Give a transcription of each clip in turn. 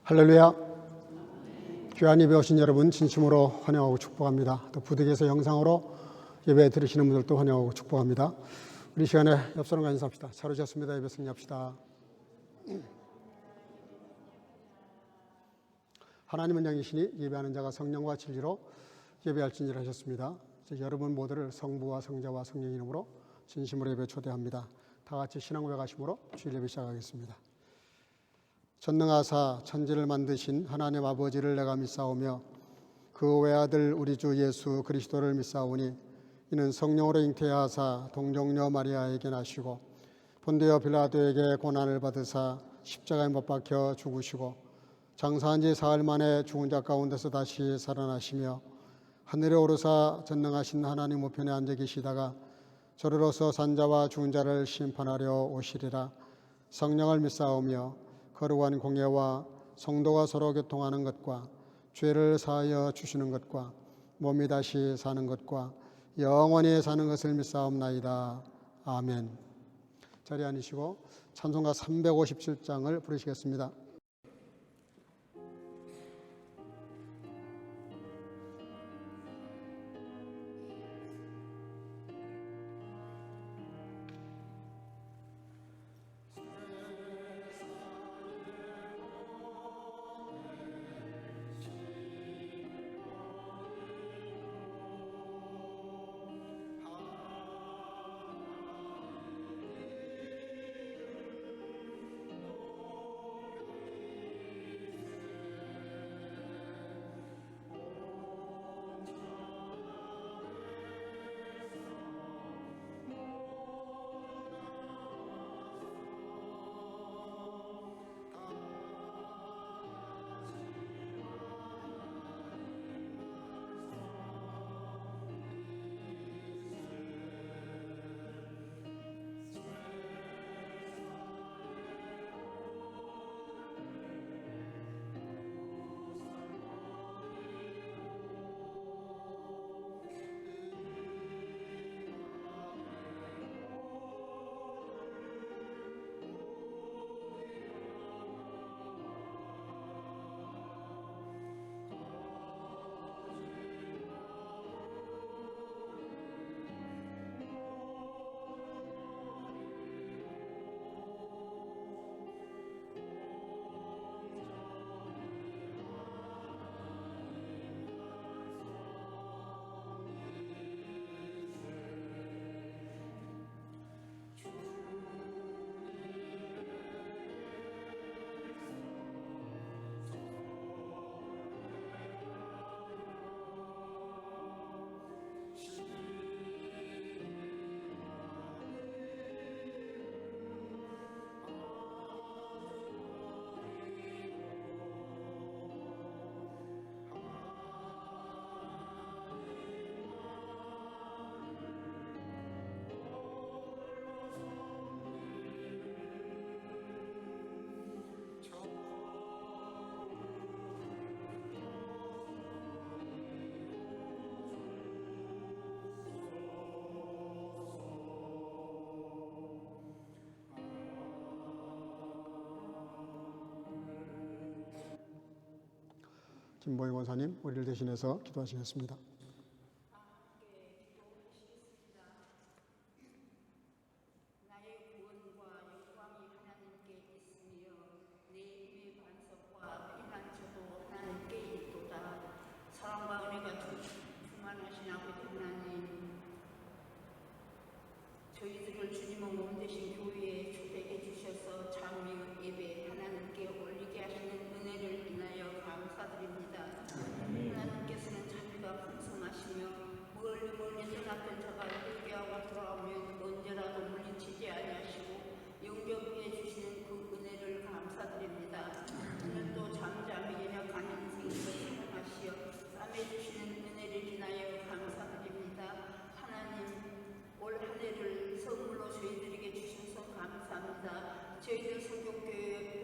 할렐루야. 귀한 예배 오신 여러분 진심으로 환영하고 축복합니다. 또 부득이해서 영상으로 예배 들으시는 분들도 환영하고 축복합니다. 우리 시간에 옆 사람과 인사합시다. 잘 오셨습니다. 예배 승리합시다. 하나님은 영이시니 예배하는 자가 성령과 진리로 예배할진지를 하셨습니다. 여러분 모두를 성부와 성자와 성령 이름으로 진심으로 예배 초대합니다. 다 같이 신앙 고백하심으로 주일 예배 시작하겠습니다. 전능하사 천지를 만드신 하나님 아버지를 내가 믿사오며 그 외아들 우리 주 예수 그리스도를 믿사오니 이는 성령으로 잉태하사 동정녀 마리아에게 나시고 본디오 빌라도에게 고난을 받으사 십자가에 못 박혀 죽으시고 장사한 지 사흘 만에 죽은 자 가운데서 다시 살아나시며 하늘에 오르사 전능하신 하나님 우편에 앉아 계시다가 저리로서 산자와 죽은 자를 심판하려 오시리라. 성령을 믿사오며 거룩한 공예와 성도가 서로 교통하는 것과 죄를 사하여 주시는 것과 몸이 다시 사는 것과 영원히 사는 것을 믿사옵나이다. 아멘. 자리에 앉으시고 찬송가 357장을 부르시겠습니다. 김보희 권사님 우리를 대신해서 기도하시겠습니다. 저희들을 주님의 몸 되신 교회에 초대해 주셔서 장미 예배 하나님께 올리게 하시는 은혜를 인하여 감사드립니다. 하나님께서는 자비가 풍성하시며 멀리 떠났던 자가 회개하고 돌아오면 언제라도 물리치지 아니하시고 영접해 주시는 그 은혜를 감사드립니다. 오늘도 잠잠히 연약한 인생을 사랑하시어 싸매주시는 은혜를 인하여 감사드립니다. 하나님 올 한 해를 선물로 저희들에게 주셔서 감사합니다. 저희들 성교교회가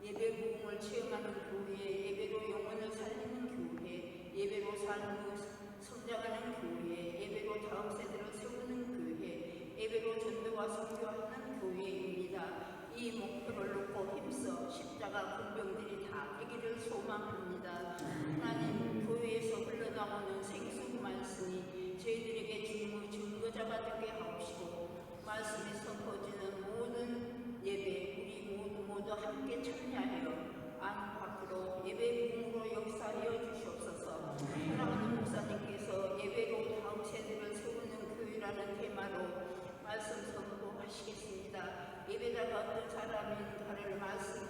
예배 부흥을 체험하는 교회, 예배로 영혼을 살리는 교회, 예배로 삶을 성장하는 교회, 예배로 다음 세대를 세우는 교회, 예배로 전도와 선교하는 교회입니다. 이 목표를 놓고 힘써 십자가 군병들이 다 되기를 소망합니다. 하나님, 교회에서 흘러나오는 생수 말씀이 저희들에게 주님의 증거자가 되게 하옵시고, 말씀이 선포지는 모든 예배 우리 모두 함께 참여하여 안 밖으로 예배 부흥으로 역사하여 주시옵소서. 사랑하는 목사님께서 예배로 다음 세대를 세우는 교회라는 테마로 말씀 선포하시겠습니다. 예배자가 어떤 사람인가를 말씀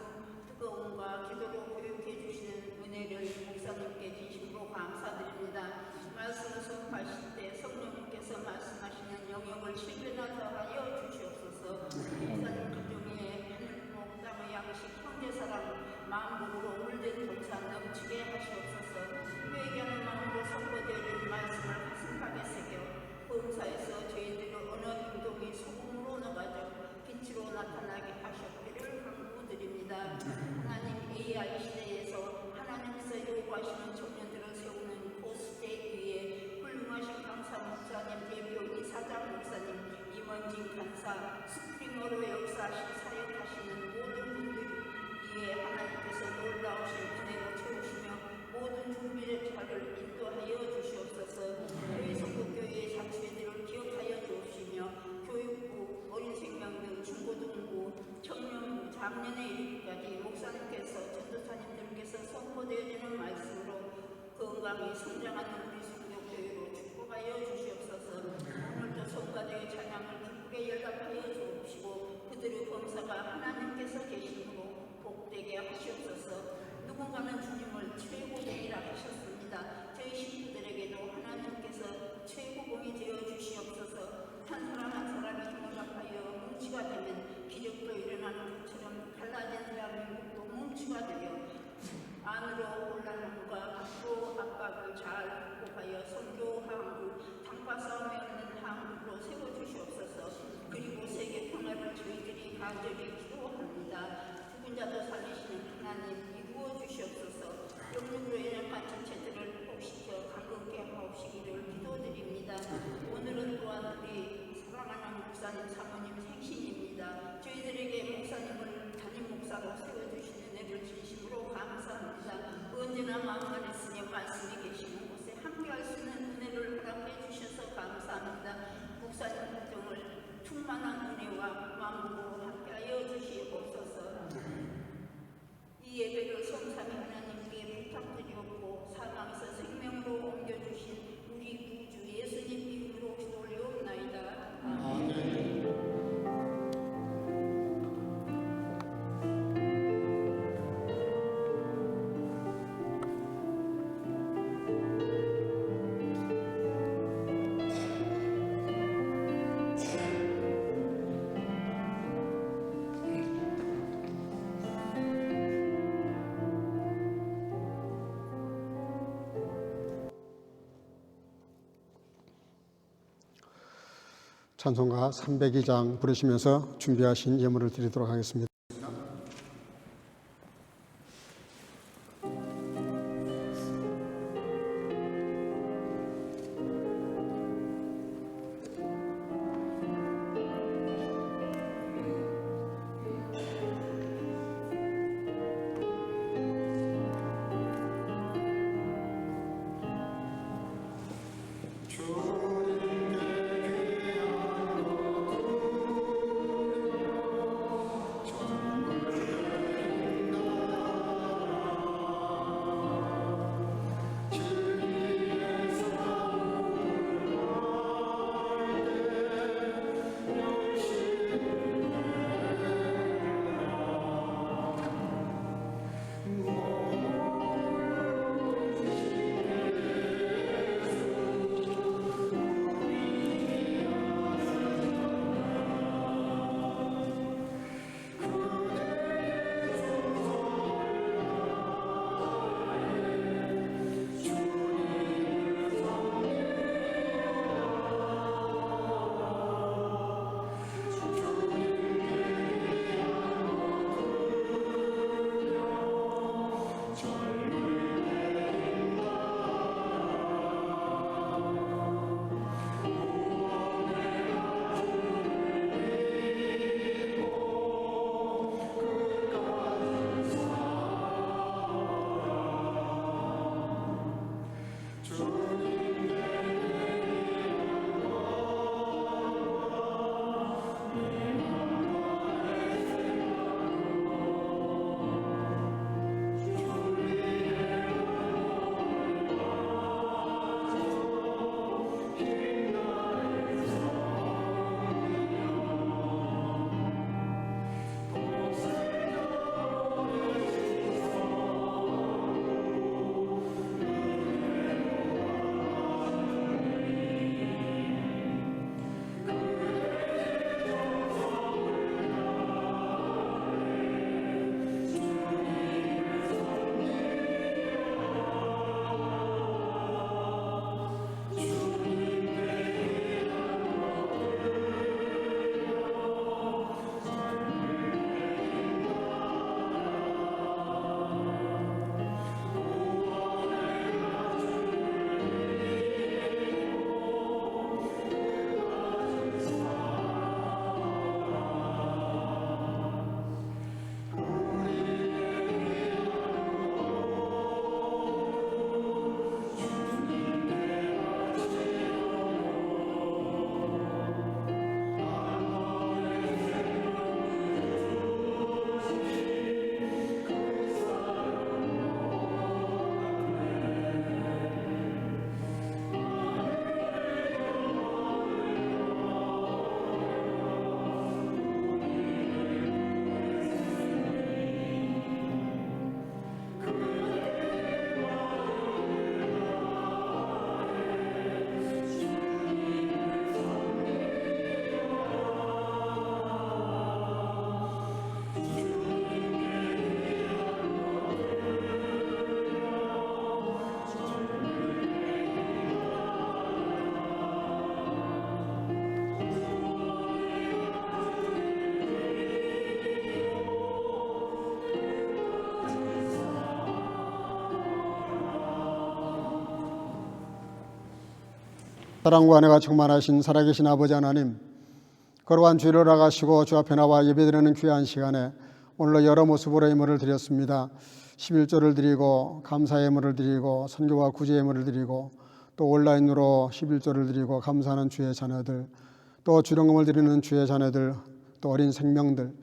뜨거움과 기도로 교육해 주시는 은혜를 목사님께 진심으로 감사드립니다. 말씀을 선포하실 때 성령님께서 말씀하시는 영역을 실현하게 하여 주시옵소서. 목사님 가정에 하늘 땅의 양식 형제사랑 마음으로 물든 동산 넘치게 하시옵소서. 회개하는 마음으로 선포되는 말씀을 가슴팍에 새겨 범사에서 저희들의 언어 행동이 소금으로 녹아져 빛으로 나타나게 하셨기를 간구드립니다. 하나님, AI 시대에서 하나님께서 요구하시는 청년들을 세우는 포스트에 의해 훌륭하신 강사 목사님, 대표 이사장 목사님, 임원진 간사, 스프링어로 역사하신 사역하시는 모든 분들 이에 하나님께서 놀라우신 은혜로 채우시며 모든 준비자를 인도하여 주시옵소서. 교회 성북교회의 장수회들을 기억하여 주옵시며 교육부, 어린생명 등 중고등부, 청년부, 작년에 이르기까지 목사님께서 전도사님들께서 선포되어지는 말씀으로 건강히 성장하는 우리 성도교회로 축복하여 주시옵소서. 오늘도 성가대의 찬양을 기쁘게 연락하여 주옵시고 그들의 범사가 하나님께서 계심으로 복되게 하시옵소서. 누군가는 주님을 최고봉이라 하셨습니다. 저희 신부들에게도 하나님께서 최고봉이 되어 주시옵소서. 한 사람 한 사람이 힘을 합하여 뭉치가 되면 기적도 일어나는 것처럼 갈라진 대한민국도 뭉치가 되어 안으로 올라남과 밖으로 압박을 잘 극복하여 선교한국, 당파싸움에 없는 한국으로 세워주시옵소서. 그리고 세계 평화를 저희들이 간절히 기도합니다. 죽은 자도 살리시는 하나님 이루어 주시옵소서. 영육으로 연약한 지체들을 회복시켜 강건케 하옵시기를 기도드립니다. 오늘은 또한 우리 사랑하는 목사님 사모님 생신입니다. 저희들에게 목사님을 담임 목사로 세워주시는 은혜를 진심으로 감사합니다. 언제나 마음 안에 쓰며 말씀이 계시는 곳에 함께할 수 있는 은혜를 허락해 주셔서 감사합니다. 목사님 가정을 충만한 은혜와 만복으로 함께하여 주시옵소서. 이 예배를 성삼위 하나님께 부탁드리옵고 사망에서 생명으로 옮겨주신 우리 구주 예수님 이름으로 기도 올려옵나이다. 아멘. 찬송가 302장 부르시면서 준비하신 예물을 드리도록 하겠습니다. 사랑과 은혜가 충만하신 살아계신 아버지 하나님, 거룩한 주일을 나가시고 주 앞에 나와 예배드리는 귀한 시간에 오늘로 여러 모습으로 예물을 드렸습니다. 11조를 드리고 감사의 예물을 드리고 선교와 구제의 예물을 드리고 또 온라인으로 11조를 드리고 감사하는 주의 자녀들, 또 주령금을 드리는 주의 자녀들, 또 어린 생명들,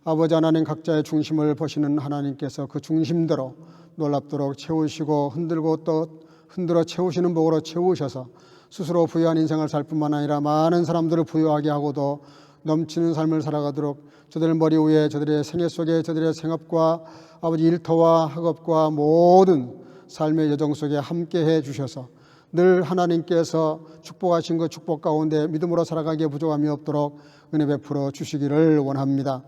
아버지 하나님 각자의 중심을 보시는 하나님께서 그 중심대로 놀랍도록 채우시고 흔들고 또 흔들어 채우시는 복으로 채우셔서 스스로 부유한 인생을 살 뿐만 아니라 많은 사람들을 부유하게 하고도 넘치는 삶을 살아가도록 저들 머리 위에 저들의 생애 속에 저들의 생업과 아버지 일터와 학업과 모든 삶의 여정 속에 함께해 주셔서 늘 하나님께서 축복하신 그 축복 가운데 믿음으로 살아가기에 부족함이 없도록 은혜 베풀어 주시기를 원합니다.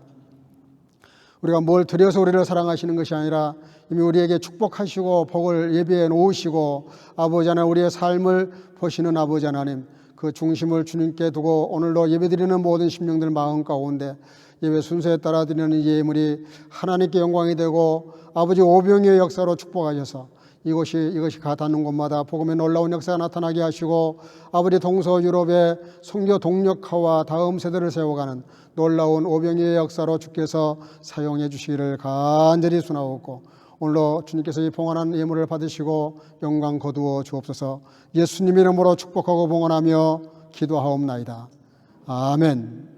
우리가 뭘 드려서 우리를 사랑하시는 것이 아니라 이미 우리에게 축복하시고 복을 예비해 놓으시고 아버지 하나님 우리의 삶을 보시는 아버지 하나님, 그 중심을 주님께 두고 오늘도 예배드리는 모든 심령들 마음 가운데 예배 순서에 따라 드리는 예물이 하나님께 영광이 되고 아버지 오병이의 역사로 축복하셔서 이것이 가 닿는 곳마다 복음의 놀라운 역사가 나타나게 하시고 아버지 동서 유럽의 선교 동력화와 다음 세대를 세워가는 놀라운 오병이의 역사로 주께서 사용해 주시기를 간절히 수나옵고 오늘도 주님께서 이 봉헌한 예물을 받으시고 영광 거두어 주옵소서. 예수님 이름으로 축복하고 봉헌하며 기도하옵나이다. 아멘.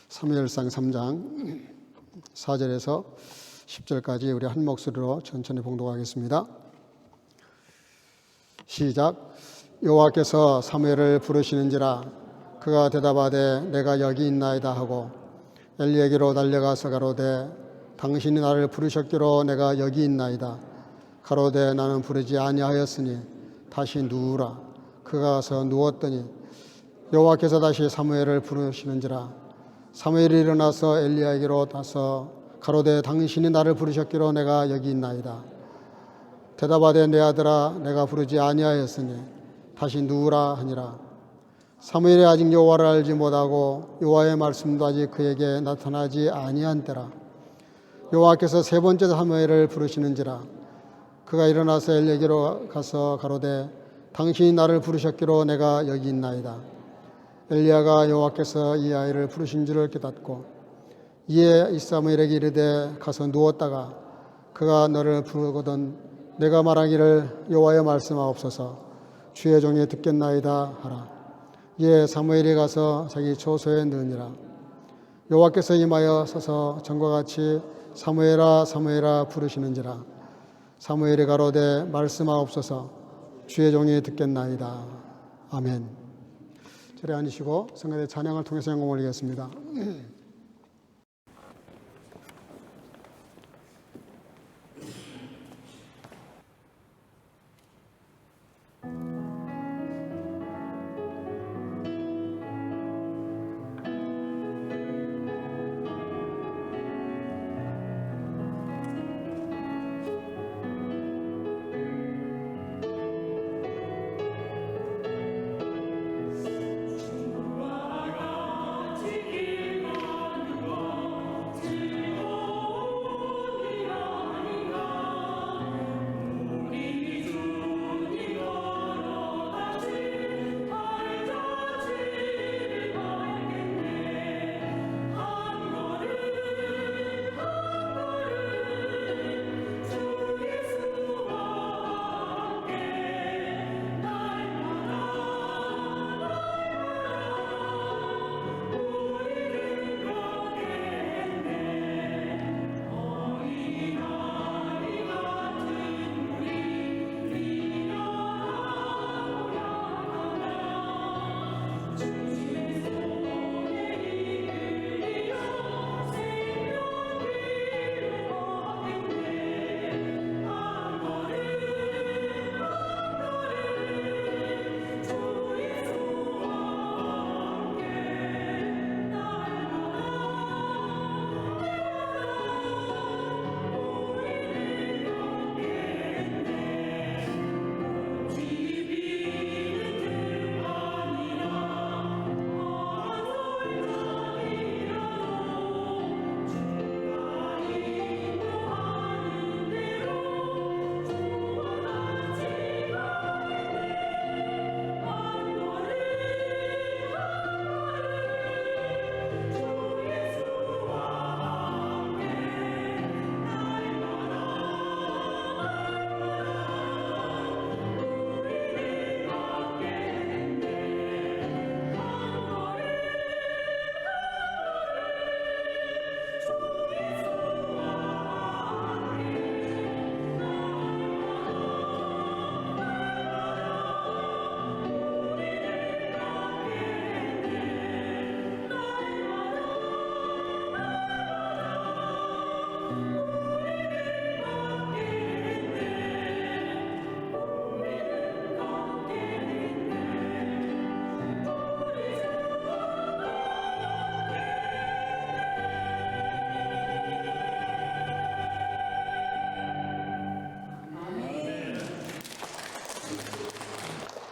사무엘상 3장 4절에서 10절까지 우리 한 목소리로 천천히 봉독하겠습니다. 시작. 여호와께서 사무엘을 부르시는지라 그가 대답하되 내가 여기 있나이다 하고 엘리에게로 달려가서 가로되 당신이 나를 부르셨기로 내가 여기 있나이다. 가로되 나는 부르지 아니하였으니 다시 누우라. 그가 가서 누웠더니 여호와께서 다시 사무엘을 부르시는지라 사무엘이 일어나서 엘리야에게로 가서 가로되 당신이 나를 부르셨기로 내가 여기 있나이다. 대답하되 내 아들아 내가 부르지 아니하였으니 다시 누우라 하니라. 사무엘이 아직 여호와를 알지 못하고 여호와의 말씀도 아직 그에게 나타나지 아니한 때라. 여호와께서 세 번째 사무엘을 부르시는지라 그가 일어나서 엘리에게로 가서 가로되 당신이 나를 부르셨기로 내가 여기 있나이다. 엘리야가 여호와께서 이 아이를 부르신 줄을 깨닫고 이에 이 사무엘에게 이르되 가서 누웠다가 그가 너를 부르거든 내가 말하기를 여호와의 말씀하옵소서 주의 종이 듣겠나이다 하라. 이에 사무엘이 가서 자기 초소에 넣으니라. 여호와께서 임하여 서서 전과 같이 사무엘아 사무엘아 부르시는지라. 사무엘이 가로되 말씀하옵소서 주의 종이 듣겠나이다. 아멘. 자리에 앉으시고 성가대 찬양을 통해서 영광 올리겠습니다.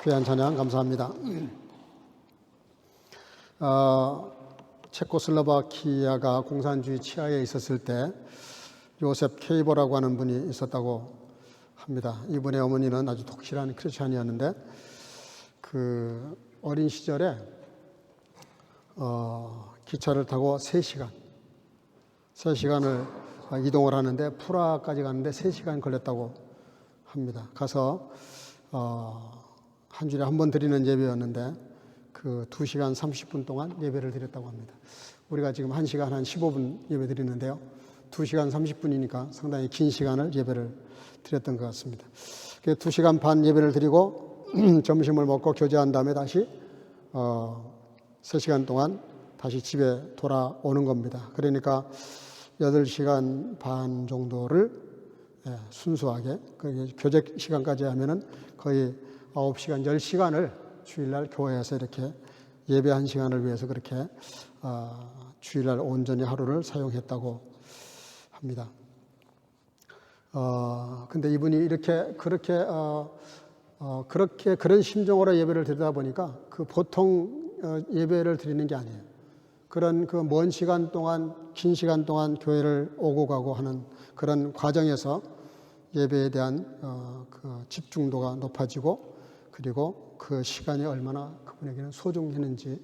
귀한 찬양 감사합니다. 체코슬로바키아가 공산주의 치하에 있었을 때 요셉 케이버라고 하는 분이 있었다고 합니다. 이분의 어머니는 아주 독실한 크리스찬이었는데 그 어린 시절에 기차를 타고 3시간을 이동을 하는데 프라하까지 가는데 3시간 걸렸다고 합니다. 가서 한 주일에 한 번 드리는 예배였는데 그 2시간 30분 동안 예배를 드렸다고 합니다. 우리가 지금 1시간 한 15분 예배 드리는데요. 2시간 30분이니까 상당히 긴 시간을 예배를 드렸던 것 같습니다. 2시간 반 예배를 드리고 점심을 먹고 교제한 다음에 다시 3시간 동안 다시 집에 돌아오는 겁니다. 그러니까 8시간 반 정도를 순수하게 교제 시간까지 하면은 거의 9시간, 10시간을 주일날 교회에서 이렇게 예배 1시간을 위해서 그렇게 주일날 온전히 하루를 사용했다고 합니다. 근데 이분이 그런 심정으로 예배를 드리다 보니까 그 보통 예배를 드리는 게 아니에요. 그런 그 먼 시간 동안, 긴 시간 동안 교회를 오고 가고 하는 그런 과정에서 예배에 대한 그 집중도가 높아지고 그리고 그 시간이 얼마나 그분에게는 소중했는지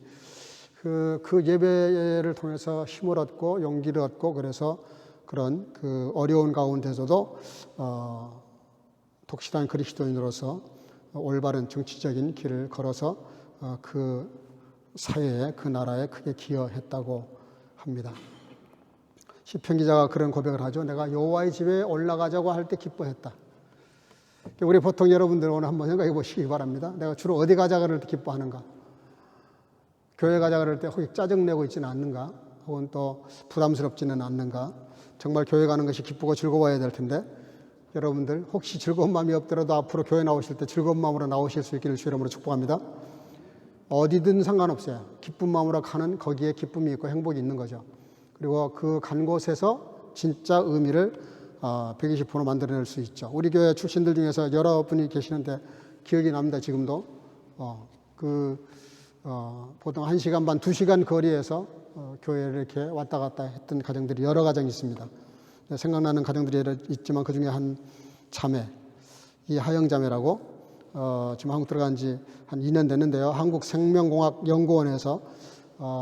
그 예배를 통해서 힘을 얻고 용기를 얻고 그래서 그런 그 어려운 가운데서도 독실한 그리스도인으로서 올바른 정치적인 길을 걸어서 그 사회에 그 나라에 크게 기여했다고 합니다. 시편 기자가 그런 고백을 하죠. 내가 여호와의 집에 올라가자고 할 때 기뻐했다. 우리 보통 여러분들 오늘 한번 생각해 보시기 바랍니다. 내가 주로 어디 가자 그럴 때 기뻐하는가? 교회 가자 그럴 때 혹시 짜증내고 있지는 않는가? 혹은 또 부담스럽지는 않는가? 정말 교회 가는 것이 기쁘고 즐거워야 될 텐데 여러분들 혹시 즐거운 마음이 없더라도 앞으로 교회 나오실 때 즐거운 마음으로 나오실 수 있기를 주 이름으로 축복합니다. 어디든 상관없어요. 기쁜 마음으로 가는 거기에 기쁨이 있고 행복이 있는 거죠. 그리고 그 간 곳에서 진짜 의미를 120% 만들어낼 수 있죠. 우리 교회 출신들 중에서 여러분이 계시는데 기억이 납니다. 지금도 보통 1시간 반, 2시간 거리에서 교회를 이렇게 왔다 갔다 했던 가정들이 여러 가정이 있습니다. 생각나는 가정들이 있지만 그 중에 한 자매, 이하영 자매라고 지금 한국 들어간 지 한 2년 됐는데요. 한국생명공학연구원에서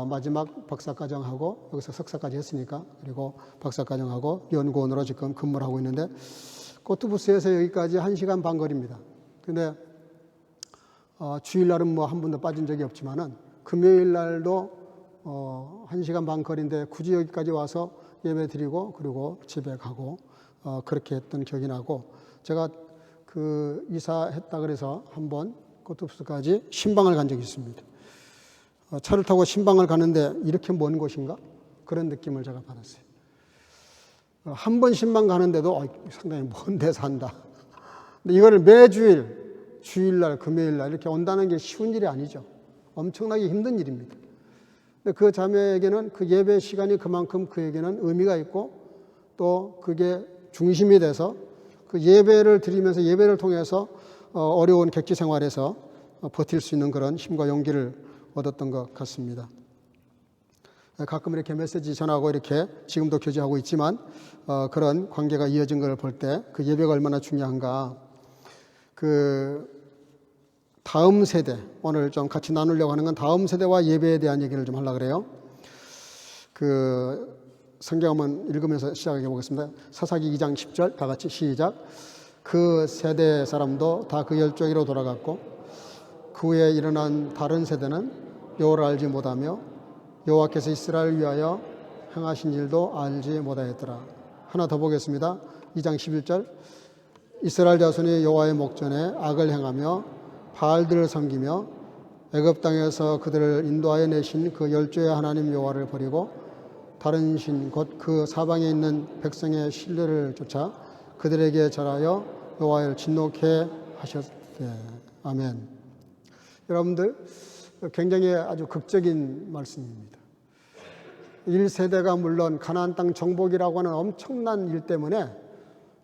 마지막 박사과정하고 여기서 석사까지 했으니까 그리고 박사과정하고 연구원으로 지금 근무를 하고 있는데 코트부스에서 여기까지 1시간 반 거리입니다. 근데 주일날은 뭐 한 번도 빠진 적이 없지만은 금요일날도 1시간 반 거리인데 굳이 여기까지 와서 예배 드리고 그리고 집에 가고 그렇게 했던 기억이 나고 제가 그 이사했다 그래서 한번 코트부스까지 신방을 간 적이 있습니다. 차를 타고 신방을 가는데 이렇게 먼 곳인가? 그런 느낌을 제가 받았어요. 한 번 신방 가는데도 상당히 먼 데 산다. 근데 이거를 매주일, 주일날, 금요일날 이렇게 온다는 게 쉬운 일이 아니죠. 엄청나게 힘든 일입니다. 근데 그 자매에게는 그 예배 시간이 그만큼 그에게는 의미가 있고 또 그게 중심이 돼서 그 예배를 드리면서 예배를 통해서 어려운 객지 생활에서 버틸 수 있는 그런 힘과 용기를 얻었던 것 같습니다. 가끔 이렇게 메시지 전하고 이렇게 지금도 교제하고 있지만 그런 관계가 이어진 걸 볼 때 그 예배가 얼마나 중요한가. 그 다음 세대, 오늘 좀 같이 나누려고 하는 건 다음 세대와 예배에 대한 얘기를 좀 하려고 그래요. 그 성경 한번 읽으면서 시작해 보겠습니다. 사사기 2장 10절 다 같이 시작. 그 세대 사람도 다 그 열조에게로 돌아갔고 그 후에 일어난 다른 세대는 여호와를 알지 못하며 여호와께서 이스라엘을 위하여 행하신 일도 알지 못하였더라. 하나 더 보겠습니다. 2장 11절 이스라엘 자손이 여호와의 목전에 악을 행하며 바알들을 섬기며 애굽 땅에서 그들을 인도하여 내신 그 열조의 하나님 여호와를 버리고 다른 신 곧 그 사방에 있는 백성의 신뢰를 쫓아 그들에게 절하여 여호와를 진노케 하셨대. 아멘. 여러분들 굉장히 아주 극적인 말씀입니다. 1세대가 물론 가나안 땅 정복이라고 하는 엄청난 일 때문에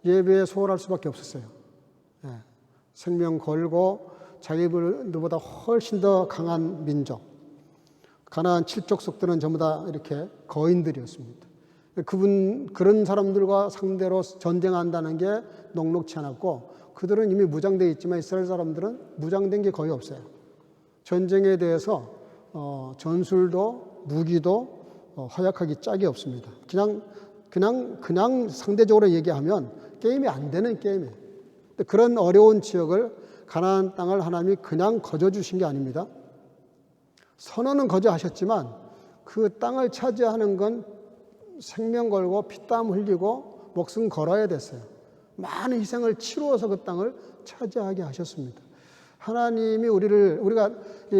예배에 소홀할 수밖에 없었어요. 생명 걸고 자기들보다 훨씬 더 강한 민족, 가나안 7족속들은 전부 다 이렇게 거인들이었습니다. 그런 사람들과 상대로 전쟁한다는 게 녹록치 않았고, 그들은 이미 무장되어 있지만 이스라엘 사람들은 무장된 게 거의 없어요. 전쟁에 대해서 전술도 무기도 허약하기 짝이 없습니다. 그냥 상대적으로 얘기하면 게임이 안 되는 게임이에요. 그런 어려운 지역을, 가나안 땅을 하나님이 그냥 거저 주신 게 아닙니다. 선언은 거저 하셨지만 그 땅을 차지하는 건 생명 걸고 피땀 흘리고 목숨 걸어야 됐어요. 많은 희생을 치루어서 그 땅을 차지하게 하셨습니다. 하나님이 우리가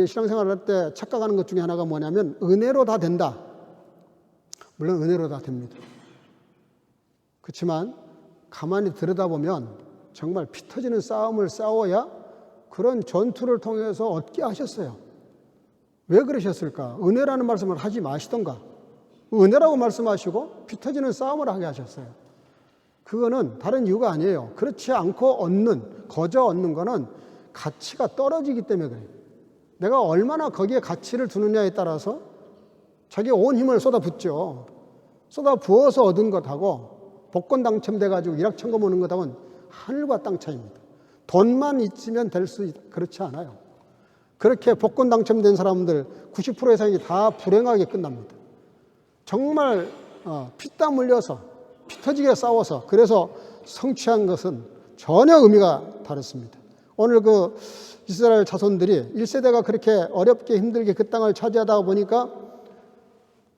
신앙생활을 할 때 착각하는 것 중에 하나가 뭐냐면 은혜로 다 된다. 물론 은혜로 다 됩니다. 그렇지만 가만히 들여다보면 정말 피 터지는 싸움을 싸워야 그런 전투를 통해서 얻게 하셨어요. 왜 그러셨을까? 은혜라는 말씀을 하지 마시던가. 은혜라고 말씀하시고 피 터지는 싸움을 하게 하셨어요. 그거는 다른 이유가 아니에요. 그렇지 않고 거저 얻는 거는 가치가 떨어지기 때문에 그래요. 내가 얼마나 거기에 가치를 두느냐에 따라서 자기 온 힘을 쏟아붓죠. 쏟아부어서 얻은 것하고 복권 당첨돼가지고 일확천금 오는 것하고는 하늘과 땅 차이입니다. 돈만 있으면 그렇지 않아요. 그렇게 복권 당첨된 사람들 90% 이상이 다 불행하게 끝납니다. 정말 피땀 흘려서 피 터지게 싸워서 그래서 성취한 것은 전혀 의미가 다릅니다. 오늘 그 이스라엘 자손들이 1세대가 그렇게 어렵게 힘들게 그 땅을 차지하다 보니까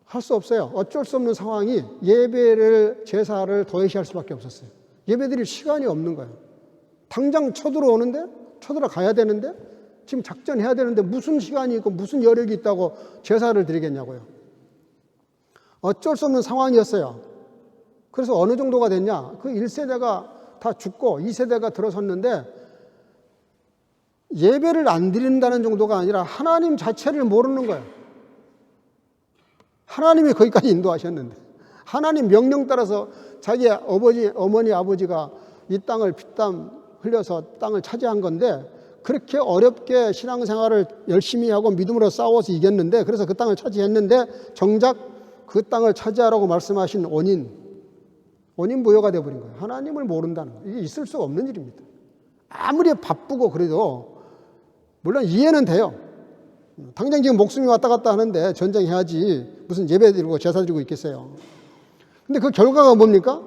할 수 없어요. 어쩔 수 없는 상황이 예배를, 제사를 도외시할 수밖에 없었어요. 예배드릴 시간이 없는 거예요. 당장 쳐들어가야 되는데 지금 작전해야 되는데 무슨 시간이 있고 무슨 여력이 있다고 제사를 드리겠냐고요. 어쩔 수 없는 상황이었어요. 그래서 어느 정도가 됐냐? 그 1세대가 다 죽고 2세대가 들어섰는데 예배를 안 드린다는 정도가 아니라 하나님 자체를 모르는 거예요. 하나님이 거기까지 인도하셨는데 하나님 명령 따라서 자기 어머니, 아버지가 이 땅을 피땀 흘려서 땅을 차지한 건데 그렇게 어렵게 신앙생활을 열심히 하고 믿음으로 싸워서 이겼는데 그래서 그 땅을 차지했는데 정작 그 땅을 차지하라고 말씀하신 원인 부여가 되어버린 거예요. 하나님을 모른다는 거예요. 이게 있을 수가 없는 일입니다. 아무리 바쁘고 그래도 물론 이해는 돼요. 당장 지금 목숨이 왔다 갔다 하는데 전쟁해야지 무슨 예배 드리고 제사 드리고 있겠어요. 근데 그 결과가 뭡니까?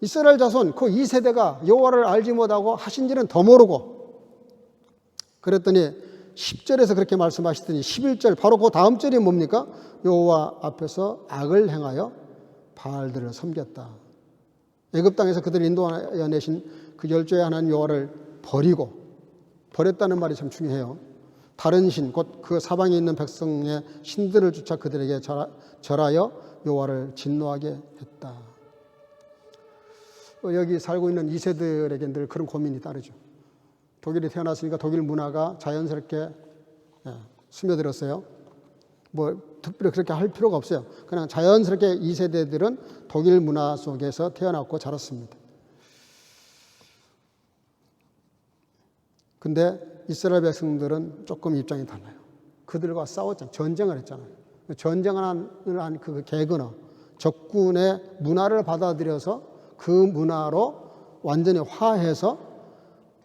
이스라엘 자손 그 2세대가 여호와를 알지 못하고 하신지는 더 모르고 그랬더니 10절에서 그렇게 말씀하시더니 11절 바로 그 다음 절이 뭡니까? 여호와 앞에서 악을 행하여 바알들을 섬겼다. 애굽 땅에서 그들을 인도하여 내신 그 열조의 하나님 여호와를 버렸다는 말이 참 중요해요. 다른 신, 곧 그 사방에 있는 백성의 신들을 쫓아 그들에게 절하여 여호와를 진노하게 했다. 여기 살고 있는 2세들에게 늘 그런 고민이 따르죠. 독일에 태어났으니까 독일 문화가 자연스럽게 스며들었어요. 뭐 특별히 그렇게 할 필요가 없어요. 그냥 자연스럽게 2세대들은 독일 문화 속에서 태어났고 자랐습니다. 근데 이스라엘 백성들은 조금 입장이 달라요. 그들과 싸웠잖아요. 전쟁을 했잖아요. 전쟁을 한 그 개근어, 적군의 문화를 받아들여서 그 문화로 완전히 화해서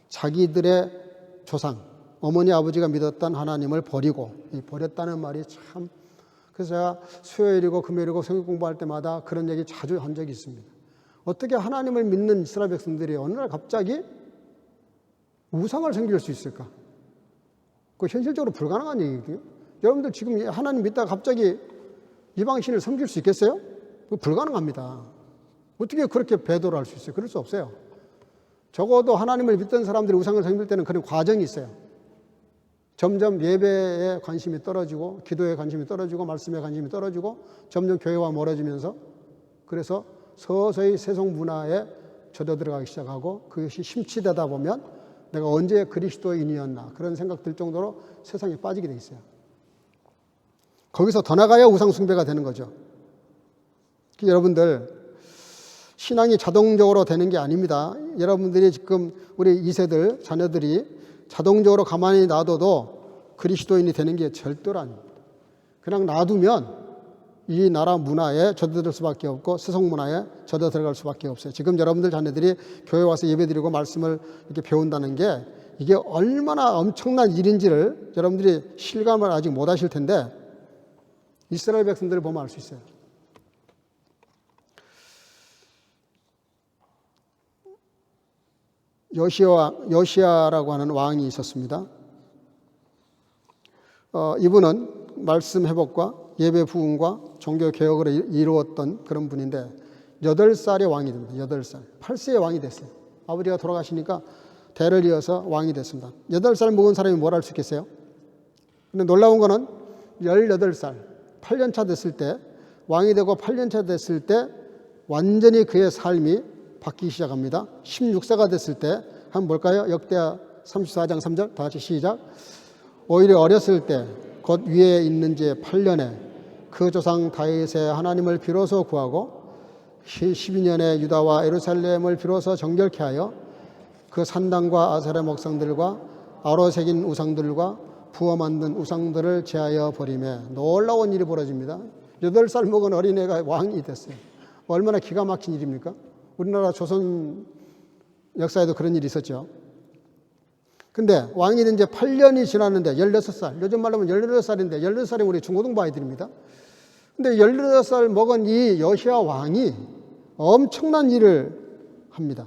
자기들의 조상, 어머니 아버지가 믿었던 하나님을 버렸다는 말이 참, 그래서 제가 수요일이고 금요일이고 성경 공부할 때마다 그런 얘기 자주 한 적이 있습니다. 어떻게 하나님을 믿는 이스라엘 백성들이 어느 날 갑자기 우상을 섬길 수 있을까? 그거 현실적으로 불가능한 얘기거든요. 여러분들 지금 하나님 믿다가 갑자기 이방신을 섬길 수 있겠어요? 그거 불가능합니다. 어떻게 그렇게 배도를 할 수 있어요? 그럴 수 없어요. 적어도 하나님을 믿던 사람들이 우상을 섬길 때는 그런 과정이 있어요. 점점 예배에 관심이 떨어지고 기도에 관심이 떨어지고 말씀에 관심이 떨어지고 점점 교회와 멀어지면서 그래서 서서히 세속 문화에 젖어들어가기 시작하고 그것이 심취되다 보면 내가 언제 그리스도인이었나 그런 생각 들 정도로 세상에 빠지게 돼 있어요. 거기서 더 나가야 우상 숭배가 되는 거죠. 여러분들 신앙이 자동적으로 되는 게 아닙니다. 여러분들이 지금 우리 2세들 자녀들이 자동적으로 가만히 놔둬도 그리스도인이 되는 게 절대로 아닙니다. 그냥 놔두면 이 나라 문화에 젖어들 수밖에 없고 세속 문화에 젖어 들어갈 수밖에 없어요. 지금 여러분들 자녀들이 교회 와서 예배드리고 말씀을 이렇게 배운다는 게 이게 얼마나 엄청난 일인지를 여러분들이 실감을 아직 못 하실 텐데 이스라엘 백성들을 보면 알 수 있어요. 요시아라고 하는 왕이 있었습니다. 이분은 말씀 회복과 예배 부흥과 종교 개혁을 이루었던 그런 분인데 8살의 왕이 됩니다. 8살. 8세의 왕이 됐어요. 아버지가 돌아가시니까 대를 이어서 왕이 됐습니다. 8살 먹은 사람이 뭘 할 수 있겠어요? 근데 놀라운 거는 18살, 8년차 됐을 때 왕이 되고 8년차 됐을 때 완전히 그의 삶이 바뀌기 시작합니다. 16세가 됐을 때 한번 볼까요? 역대하 34장 3절 다 같이 시작. 오히려 어렸을 때 곧 위에 있는 지 8년에 그 조상 다윗의 하나님을 비로소 구하고 12년에 유다와 예루살렘을 비로소 정결케 하여 그 산당과 아세라 목상들과 아로 새긴 우상들과 부어 만든 우상들을 제하여 버리매 놀라운 일이 벌어집니다. 8살 먹은 어린애가 왕이 됐어요. 얼마나 기가 막힌 일입니까? 우리나라 조선 역사에도 그런 일이 있었죠. 근데 왕이 된 지 8년이 지났는데 16살, 요즘 말로 하면 18살인데 18살이 우리 중고등부 아이들입니다. 근데 18살 먹은 이 요시야 왕이 엄청난 일을 합니다.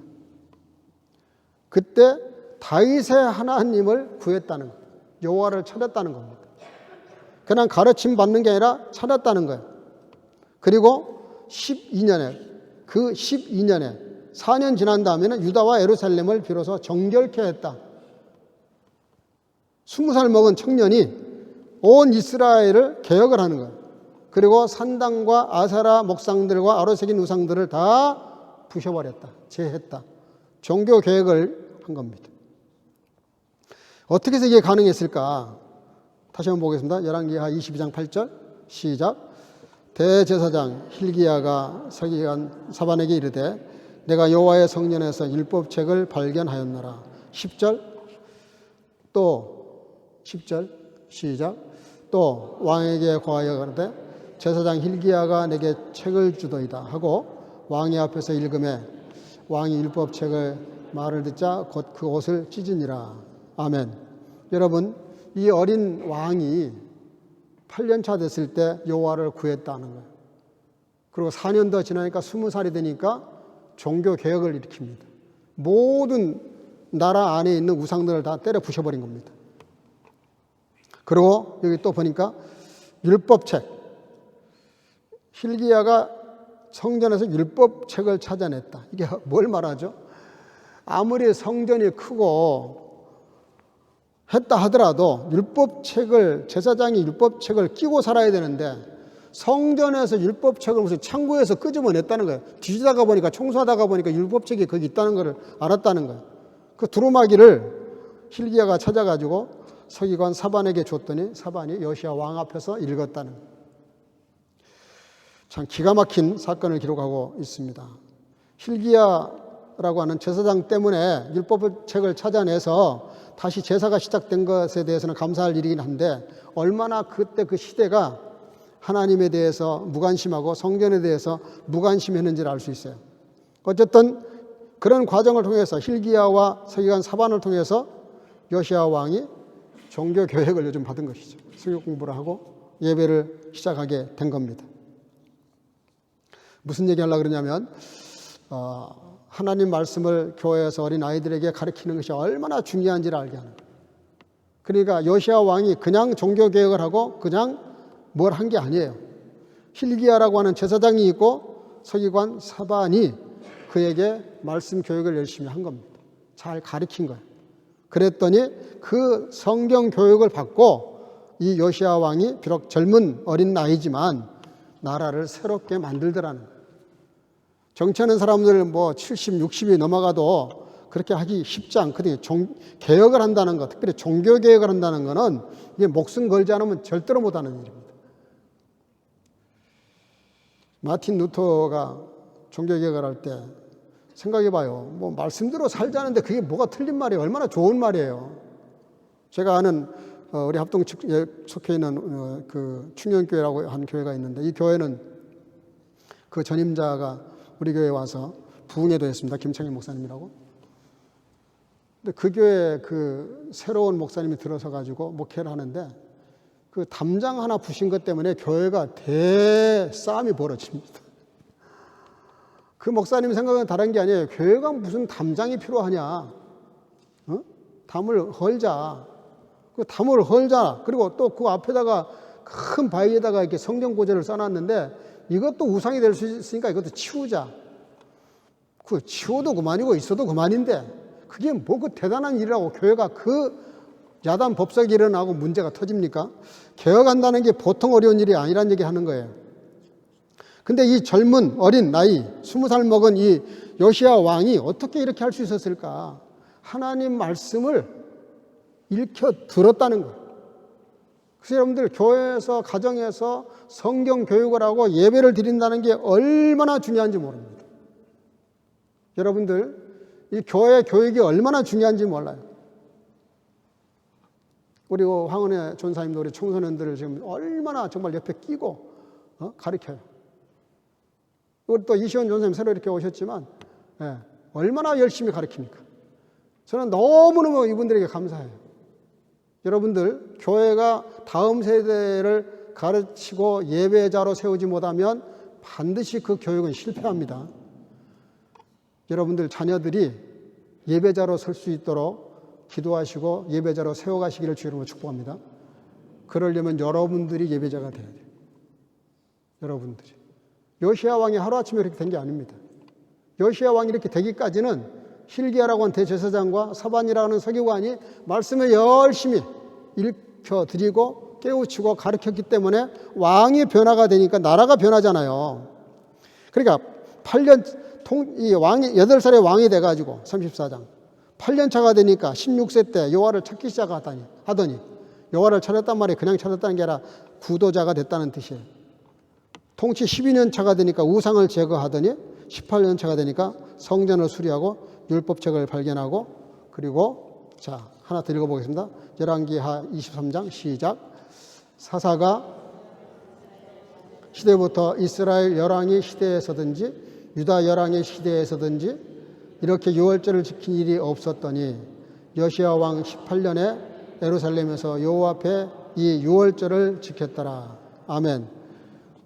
그때 다윗의 하나님을 구했다는 거예요. 여호와를 찾았다는 겁니다. 그냥 가르침 받는 게 아니라 찾았다는 거예요. 그리고 12년에 4년 지난 다음에는 유다와 예루살렘을 비로소 정결케 했다. 20살 먹은 청년이 온 이스라엘을 개혁을 하는 거예요. 그리고 산당과 아세라 목상들과 아로 새긴 우상들을 다 부셔버렸다. 제했다. 종교 개혁을 한 겁니다. 어떻게 해서 이게 가능했을까? 다시 한번 보겠습니다. 열왕기하 22장 8절 시작. 대제사장 힐기야가 서기관 사반에게 이르되 내가 여호와의 성전에서 율법책을 발견하였노라. 10절 또 10절 시작. 또 왕에게 고하여 가로되 제사장 힐기야가 내게 책을 주도이다 하고 왕의 앞에서 읽음에 왕이 율법책을 말을 듣자 곧 그 옷을 찢으니라. 아멘. 여러분, 이 어린 왕이 8년차 됐을 때 여호와를 구했다는 거예요. 그리고 4년 더 지나니까 20살이 되니까 종교 개혁을 일으킵니다. 모든 나라 안에 있는 우상들을 다 때려 부셔버린 겁니다. 그리고 여기 또 보니까 율법책, 힐기야가 성전에서 율법책을 찾아냈다. 이게 뭘 말하죠? 아무리 성전이 크고 했다 하더라도 율법책을, 제사장이 율법책을 끼고 살아야 되는데 성전에서 율법책을 무슨 창고에서 끄집어냈다는 거예요. 뒤지다가 보니까, 청소하다가 보니까 율법책이 거기 있다는 것을 알았다는 거예요. 그 두루마기를 힐기야가 찾아가지고 서기관 사반에게 줬더니 사반이 요시야 왕 앞에서 읽었다는 거예요. 참 기가 막힌 사건을 기록하고 있습니다. 힐기야라고 하는 제사장 때문에 율법책을 찾아내서 다시 제사가 시작된 것에 대해서는 감사할 일이긴 한데 얼마나 그때 그 시대가 하나님에 대해서 무관심하고 성전에 대해서 무관심했는지를 알 수 있어요. 어쨌든 그런 과정을 통해서 힐기야와 서기관 사반을 통해서 요시야 왕이 종교 교육을 요즘 받은 것이죠. 성경 공부를 하고 예배를 시작하게 된 겁니다. 무슨 얘기 하려고 그러냐면 하나님 말씀을 교회에서 어린 아이들에게 가르치는 것이 얼마나 중요한지를 알게 하는 거예요. 그러니까 요시야 왕이 그냥 종교 개혁을 하고 그냥 뭘 한 게 아니에요. 힐기야라고 하는 제사장이 있고 서기관 사반이 그에게 말씀 교육을 열심히 한 겁니다. 잘 가르친 거예요. 그랬더니 그 성경 교육을 받고 이 요시야 왕이 비록 젊은 어린 나이지만 나라를 새롭게 만들더라는 거예요. 정치하는 사람들 뭐 70, 60이 넘어가도 그렇게 하기 쉽지 않거든요. 개혁을 한다는 것, 특별히 종교 개혁을 한다는 것은 이게 목숨 걸지 않으면 절대로 못하는 일입니다. 마틴 루터가 종교 개혁을 할 때 생각해봐요. 뭐 말씀대로 살자는데 그게 뭐가 틀린 말이에요. 얼마나 좋은 말이에요. 제가 아는 우리 합동 속해 있는 그 충영교회라고 하는 교회가 있는데, 이 교회는 그 전임자가 우리 교회에 와서 부흥회도 했습니다. 김창희 목사님이라고. 근데 그 교회에 그 새로운 목사님이 들어서 가지고 목회를 하는데, 그 담장 하나 부신 것 때문에 교회가 대싸움이 벌어집니다. 그 목사님 생각은 다른 게 아니에요. 교회가 무슨 담장이 필요하냐? 담을 헐자. 그 담을 헐자. 그리고 또 그 앞에다가 큰 바위에다가 이렇게 성경 구절을 써놨는데, 이것도 우상이 될 수 있으니까 이것도 치우자. 그 치워도 그만이고 있어도 그만인데, 그게 뭐 그 대단한 일이라고 교회가 그 야단 법석이 일어나고 문제가 터집니까? 개혁한다는 게 보통 어려운 일이 아니란 얘기 하는 거예요. 근데 이 젊은 어린 나이 20살 먹은 이 요시야 왕이 어떻게 이렇게 할 수 있었을까? 하나님 말씀을 읽혀 들었다는 거예요. 그래서 여러분들, 교회에서 가정에서 성경 교육을 하고 예배를 드린다는 게 얼마나 중요한지 모릅니다. 여러분들, 이 교회 교육이 얼마나 중요한지 몰라요. 우리 황은혜 전사님도 우리 청소년들을 지금 얼마나 정말 옆에 끼고 가르쳐요. 우리 또 이시원 전사님 새로 이렇게 오셨지만, 얼마나 열심히 가르칩니까? 저는 너무너무 이분들에게 감사해요. 여러분들, 교회가 다음 세대를 가르치고 예배자로 세우지 못하면 반드시 그 교육은 실패합니다. 여러분들 자녀들이 예배자로 설 수 있도록 기도하시고 예배자로 세워가시기를 주님으로 축복합니다. 그러려면 여러분들이 예배자가 돼야 돼요. 여러분들이. 요시야 왕이 하루아침에 이렇게 된 게 아닙니다. 요시야 왕이 이렇게 되기까지는 hil기야라고 하는 대제사장과 사반이라고 하는 서기관이 말씀을 열심히 읽혀드리고 깨우치고 가르쳤기 때문에 왕이 변화가 되니까 나라가 변하잖아요. 그러니까 8년 이 왕이 8살에 왕이 돼가지고 34장 8년 차가 되니까 16세 때 여호와를 찾기 시작하더니 여호와를 찾았단 말이 그냥 찾았다는 게 아니라 구도자가 됐다는 뜻이에요. 통치 12년 차가 되니까 우상을 제거하더니 18년 차가 되니까 성전을 수리하고 율법책을 발견하고, 그리고 자 하나 더 읽어보겠습니다. 열왕기하 23장 시작. 사사가 시대부터 이스라엘 열왕의 시대에서든지 유다 열왕의 시대에서든지 이렇게 유월절을 지킨 일이 없었더니 요시야 왕 18년에 예루살렘에서 여호와 앞에 이 유월절을 지켰더라. 아멘.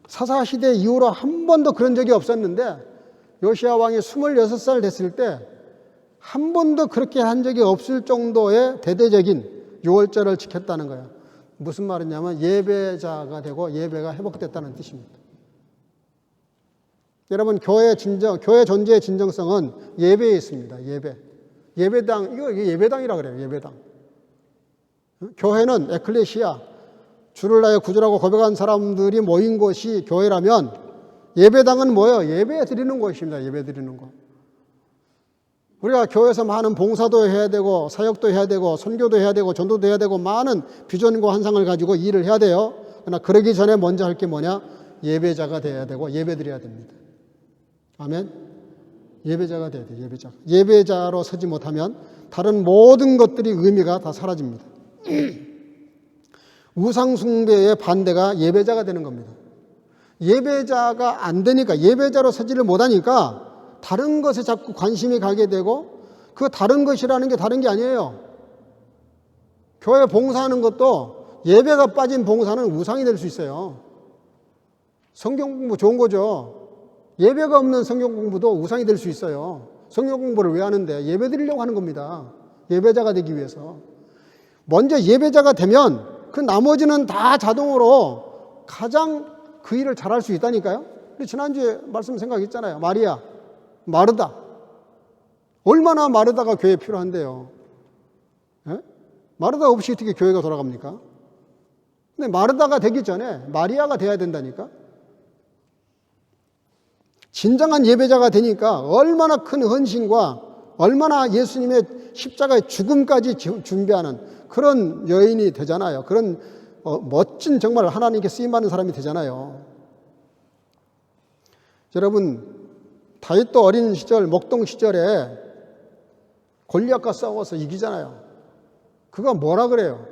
사사 시대 이후로 한 번도 그런 적이 없었는데, 요시야 왕이 26살 됐을 때 한 번도 그렇게 한 적이 없을 정도의 대대적인 유월절을 지켰다는 거예요. 무슨 말이냐면 예배자가 되고 예배가 회복됐다는 뜻입니다. 여러분, 교회 존재의 진정성은 예배에 있습니다. 예배당, 이거 예배당이라 그래요. 예배당. 교회는 에클레시아, 주를 나의 구주라고 고백한 사람들이 모인 곳이 교회라면, 예배당은 뭐예요? 예배 드리는 곳입니다. 예배 드리는 곳. 우리가 교회에서 많은 봉사도 해야 되고 사역도 해야 되고 선교도 해야 되고 전도도 해야 되고 많은 비전과 환상을 가지고 일을 해야 돼요. 그러나 그러기 전에 먼저 할 게 뭐냐? 예배자가 돼야 되고 예배 드려야 됩니다. 아멘. 예배자가 돼야 돼요. 예배자로 서지 못하면 다른 모든 것들이 의미가 다 사라집니다. 우상 숭배의 반대가 예배자가 되는 겁니다. 예배자가 안 되니까, 예배자로 서지를 못하니까 다른 것에 자꾸 관심이 가게 되고, 그 다른 것이라는 게 다른 게 아니에요. 교회 봉사하는 것도 예배가 빠진 봉사는 우상이 될 수 있어요. 성경 공부 좋은 거죠. 예배가 없는 성경 공부도 우상이 될 수 있어요. 성경 공부를 왜 하는데? 예배 드리려고 하는 겁니다. 예배자가 되기 위해서. 먼저 예배자가 되면 그 나머지는 다 자동으로 가장 그 일을 잘할 수 있다니까요. 지난주에 말씀 생각했잖아요. 마르다. 얼마나 마르다가 교회에 필요한데요. 예? 마르다 없이 어떻게 교회가 돌아갑니까? 근데 마르다가 되기 전에 마리아가 돼야 된다니까. 진정한 예배자가 되니까 얼마나 큰 헌신과 얼마나 예수님의 십자가의 죽음까지 준비하는 그런 여인이 되잖아요. 그런 멋진 정말 하나님께 쓰임받는 사람이 되잖아요. 여러분, 다윗도 어린 시절, 목동 시절에 골리앗과 싸워서 이기잖아요. 그가 뭐라 그래요?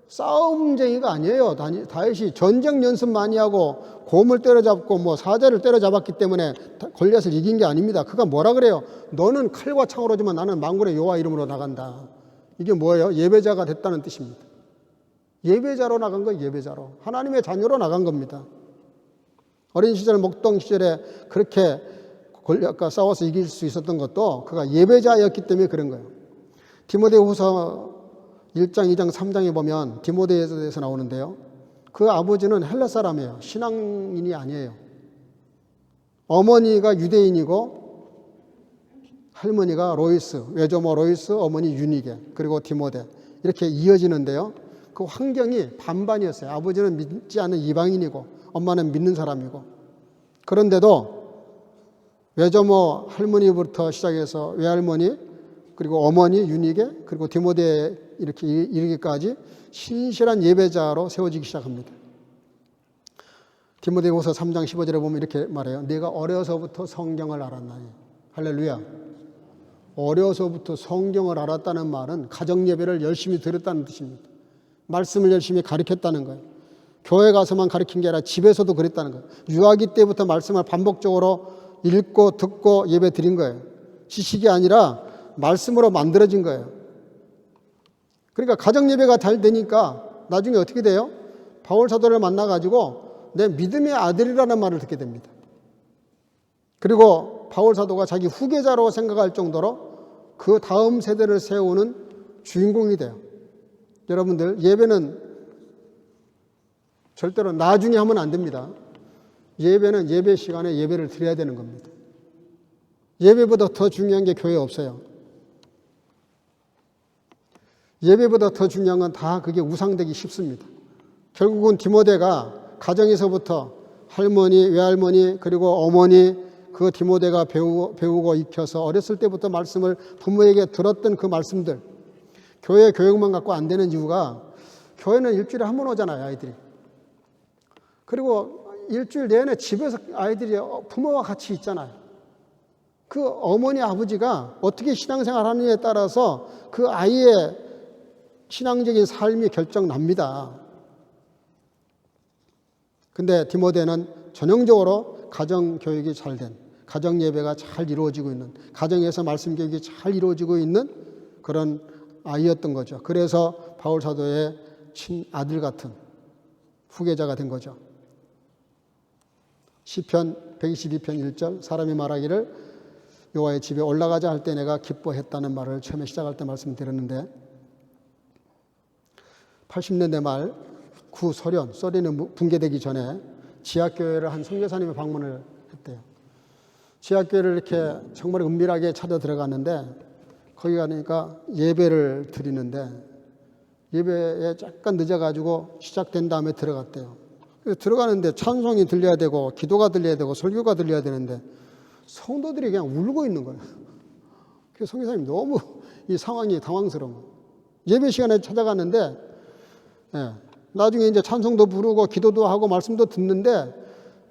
싸움쟁이가 아니에요. 다윗이 전쟁 연습 많이 하고 곰을 때려잡고 뭐 사자를 때려잡았기 때문에 골리앗을 이긴 게 아닙니다. 그가 뭐라 그래요? 너는 칼과 창으로지만 나는 만군의 여호와 이름으로 나간다. 이게 뭐예요? 예배자가 됐다는 뜻입니다. 예배자로 나간 거예요. 예배자로. 하나님의 자녀로 나간 겁니다. 어린 시절 목동 시절에 그렇게 골리앗과 싸워서 이길 수 있었던 것도 그가 예배자였기 때문에 그런 거예요. 디모데후서 1장, 2장, 3장에 보면 디모데에 대해서 나오는데요. 그 아버지는 헬라 사람이에요. 신앙인이 아니에요. 어머니가 유대인이고 할머니가 로이스, 외조모 로이스, 어머니 유니게, 그리고 디모데 이렇게 이어지는데요. 그 환경이 반반이었어요. 아버지는 믿지 않는 이방인이고 엄마는 믿는 사람이고. 그런데도 외조모 할머니부터 시작해서 외할머니 그리고 어머니 유니게 그리고 디모데에 이렇게 이르기까지 신실한 예배자로 세워지기 시작합니다. 디모데후서 3장 15절에 보면 이렇게 말해요. 내가 어려서부터 성경을 알았나니. 할렐루야. 어려서부터 성경을 알았다는 말은 가정 예배를 열심히 드렸다는 뜻입니다. 말씀을 열심히 가르쳤다는 거예요. 교회 가서만 가르친 게 아니라 집에서도 그랬다는 거예요. 유아기 때부터 말씀을 반복적으로 읽고 듣고 예배 드린 거예요. 지식이 아니라 말씀으로 만들어진 거예요. 그러니까 가정 예배가 잘 되니까 나중에 어떻게 돼요? 바울 사도를 만나가지고 내 믿음의 아들이라는 말을 듣게 됩니다. 그리고 바울 사도가 자기 후계자로 생각할 정도로 그 다음 세대를 세우는 주인공이 돼요. 여러분들, 예배는 절대로 나중에 하면 안 됩니다. 예배는 예배 시간에 예배를 드려야 되는 겁니다. 예배보다 더 중요한 게 교회에 없어요. 예배보다 더 중요한 건 다 그게 우상되기 쉽습니다. 결국은 디모데가 가정에서부터 할머니, 외할머니, 그리고 어머니 그 디모데가 배우고 익혀서 어렸을 때부터 말씀을 부모에게 들었던 그 말씀들, 교회 교육만 갖고 안 되는 이유가 교회는 일주일에 한 번 오잖아요, 아이들이. 그리고 일주일 내내 집에서 아이들이 부모와 같이 있잖아요. 그 어머니, 아버지가 어떻게 신앙생활 하느냐에 따라서 그 아이의 신앙적인 삶이 결정납니다. 근데 디모데는 전형적으로 가정 교육이 잘 된, 가정 예배가 잘 이루어지고 있는, 가정에서 말씀 교육이 잘 이루어지고 있는 그런 아이였던 거죠. 그래서 바울 사도의 친아들 같은 후계자가 된 거죠. 시편 122편 1절 사람이 말하기를 여호와의 집에 올라가자 할 때 내가 기뻐했다는 말을 처음에 시작할 때 말씀드렸는데 80년대 말 구소련, 소련이 붕괴되기 전에 지하교회를 한 선교사님이 방문을 했대요. 지하교회를 이렇게 정말 은밀하게 찾아 들어갔는데 거기 가니까 예배를 드리는데 예배에 약간 늦어가지고 시작된 다음에 들어갔대요. 그래서 들어가는데 찬송이 들려야 되고 기도가 들려야 되고 설교가 들려야 되는데 성도들이 그냥 울고 있는 거예요. 그래서 선교사님이 너무 이 상황이 당황스러운 거예요. 예배 시간에 찾아갔는데 나중에 이제 찬송도 부르고 기도도 하고 말씀도 듣는데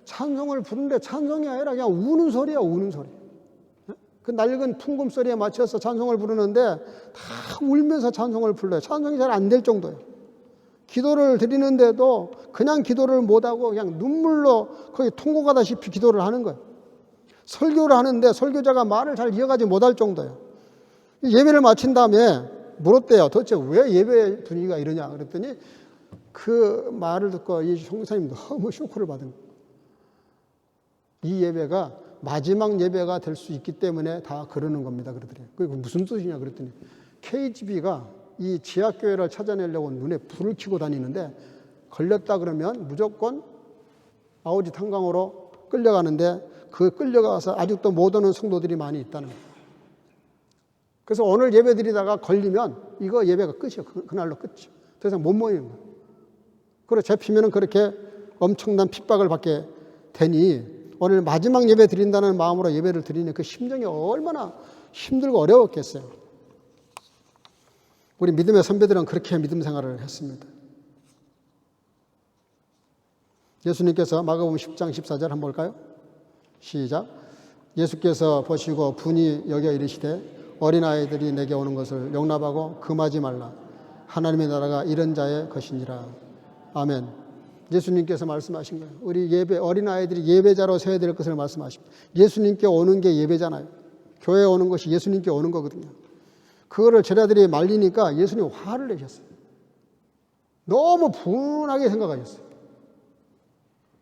찬송을 부르는데 찬송이 아니라 그냥 우는 소리야, 우는 소리. 그 낡은 풍금 소리에 맞춰서 찬송을 부르는데 다 울면서 찬송을 불러요. 찬송이 잘 안 될 정도예요. 기도를 드리는데도 그냥 기도를 못하고 그냥 눈물로 거의 통곡하다시피 기도를 하는 거예요. 설교를 하는데 설교자가 말을 잘 이어가지 못할 정도예요. 예배를 마친 다음에 물었대요. 도대체 왜 예배 분위기가 이러냐 그랬더니 그 말을 듣고 이 총사님 너무 쇼크를 받은 거예요. 이 예배가 마지막 예배가 될 수 있기 때문에 다 그러는 겁니다. 그러더래요. 그게 무슨 뜻이냐 그랬더니 KGB가 이 지하교회를 찾아내려고 눈에 불을 켜고 다니는데 걸렸다 그러면 무조건 아우지 탄광으로 끌려가는데 그 끌려가서 아직도 못 오는 성도들이 많이 있다는 거예요. 그래서 오늘 예배 드리다가 걸리면 이거 예배가 끝이에요. 그날로 끝이에요. 더 이상 못 모이는 거예요. 그리고 잡히면 그렇게 엄청난 핍박을 받게 되니 오늘 마지막 예배 드린다는 마음으로 예배를 드리는 그 심정이 얼마나 힘들고 어려웠겠어요. 우리 믿음의 선배들은 그렇게 믿음 생활을 했습니다. 예수님께서 마가복음 10장 14절 한번 볼까요? 시작. 예수께서 보시고 분이 여겨 이르시되 어린아이들이 내게 오는 것을 용납하고 금하지 말라. 하나님의 나라가 이런 자의 것이니라. 아멘. 예수님께서 말씀하신 거예요. 우리 어린아이들이 예배자로 서야 될 것을 말씀하십니다. 예수님께 오는 게 예배잖아요. 교회에 오는 것이 예수님께 오는 거거든요. 그거를 제자들이 말리니까 예수님 화를 내셨어요. 너무 분하게 생각하셨어요.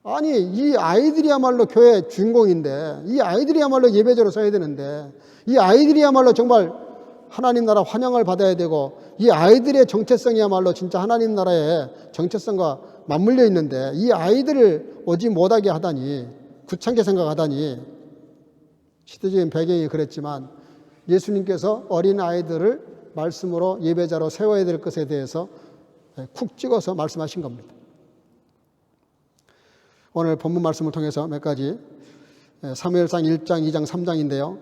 아니, 이 아이들이야말로 교회 주인공인데, 이 아이들이야말로 예배자로 서야 되는데, 이 아이들이야말로 정말 하나님 나라 환영을 받아야 되고, 이 아이들의 정체성이야말로 진짜 하나님 나라의 정체성과 맞물려 있는데, 이 아이들을 오지 못하게 하다니, 구창게 생각하다니, 시대적인 배경이 그랬지만 예수님께서 어린 아이들을 말씀으로 예배자로 세워야 될 것에 대해서 쿡 찍어서 말씀하신 겁니다. 오늘 본문 말씀을 통해서 몇 가지, 사무엘상 1장, 2장, 3장인데요.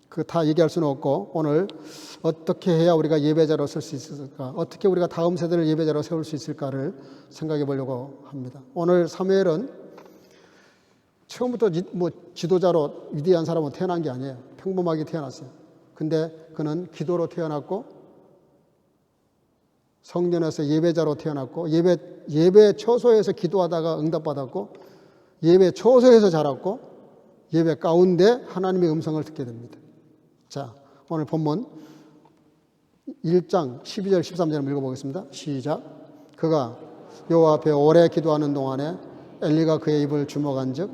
그 다 얘기할 수는 없고, 오늘 어떻게 해야 우리가 예배자로 설 수 있을까, 어떻게 우리가 다음 세대를 예배자로 세울 수 있을까를 생각해 보려고 합니다. 오늘 사무엘은 처음부터 지도자로 위대한 사람으로 태어난 게 아니에요. 평범하게 태어났어요. 근데 그는 기도로 태어났고, 성전에서 예배자로 태어났고, 예배 처소에서 기도하다가 응답받았고, 예배 처소에서 자랐고, 예배 가운데 하나님의 음성을 듣게 됩니다. 자, 오늘 본문 1장 12절 13절 읽어보겠습니다. 시작. 그가 여호와 앞에 오래 기도하는 동안에 엘리가 그의 입을 주목한 즉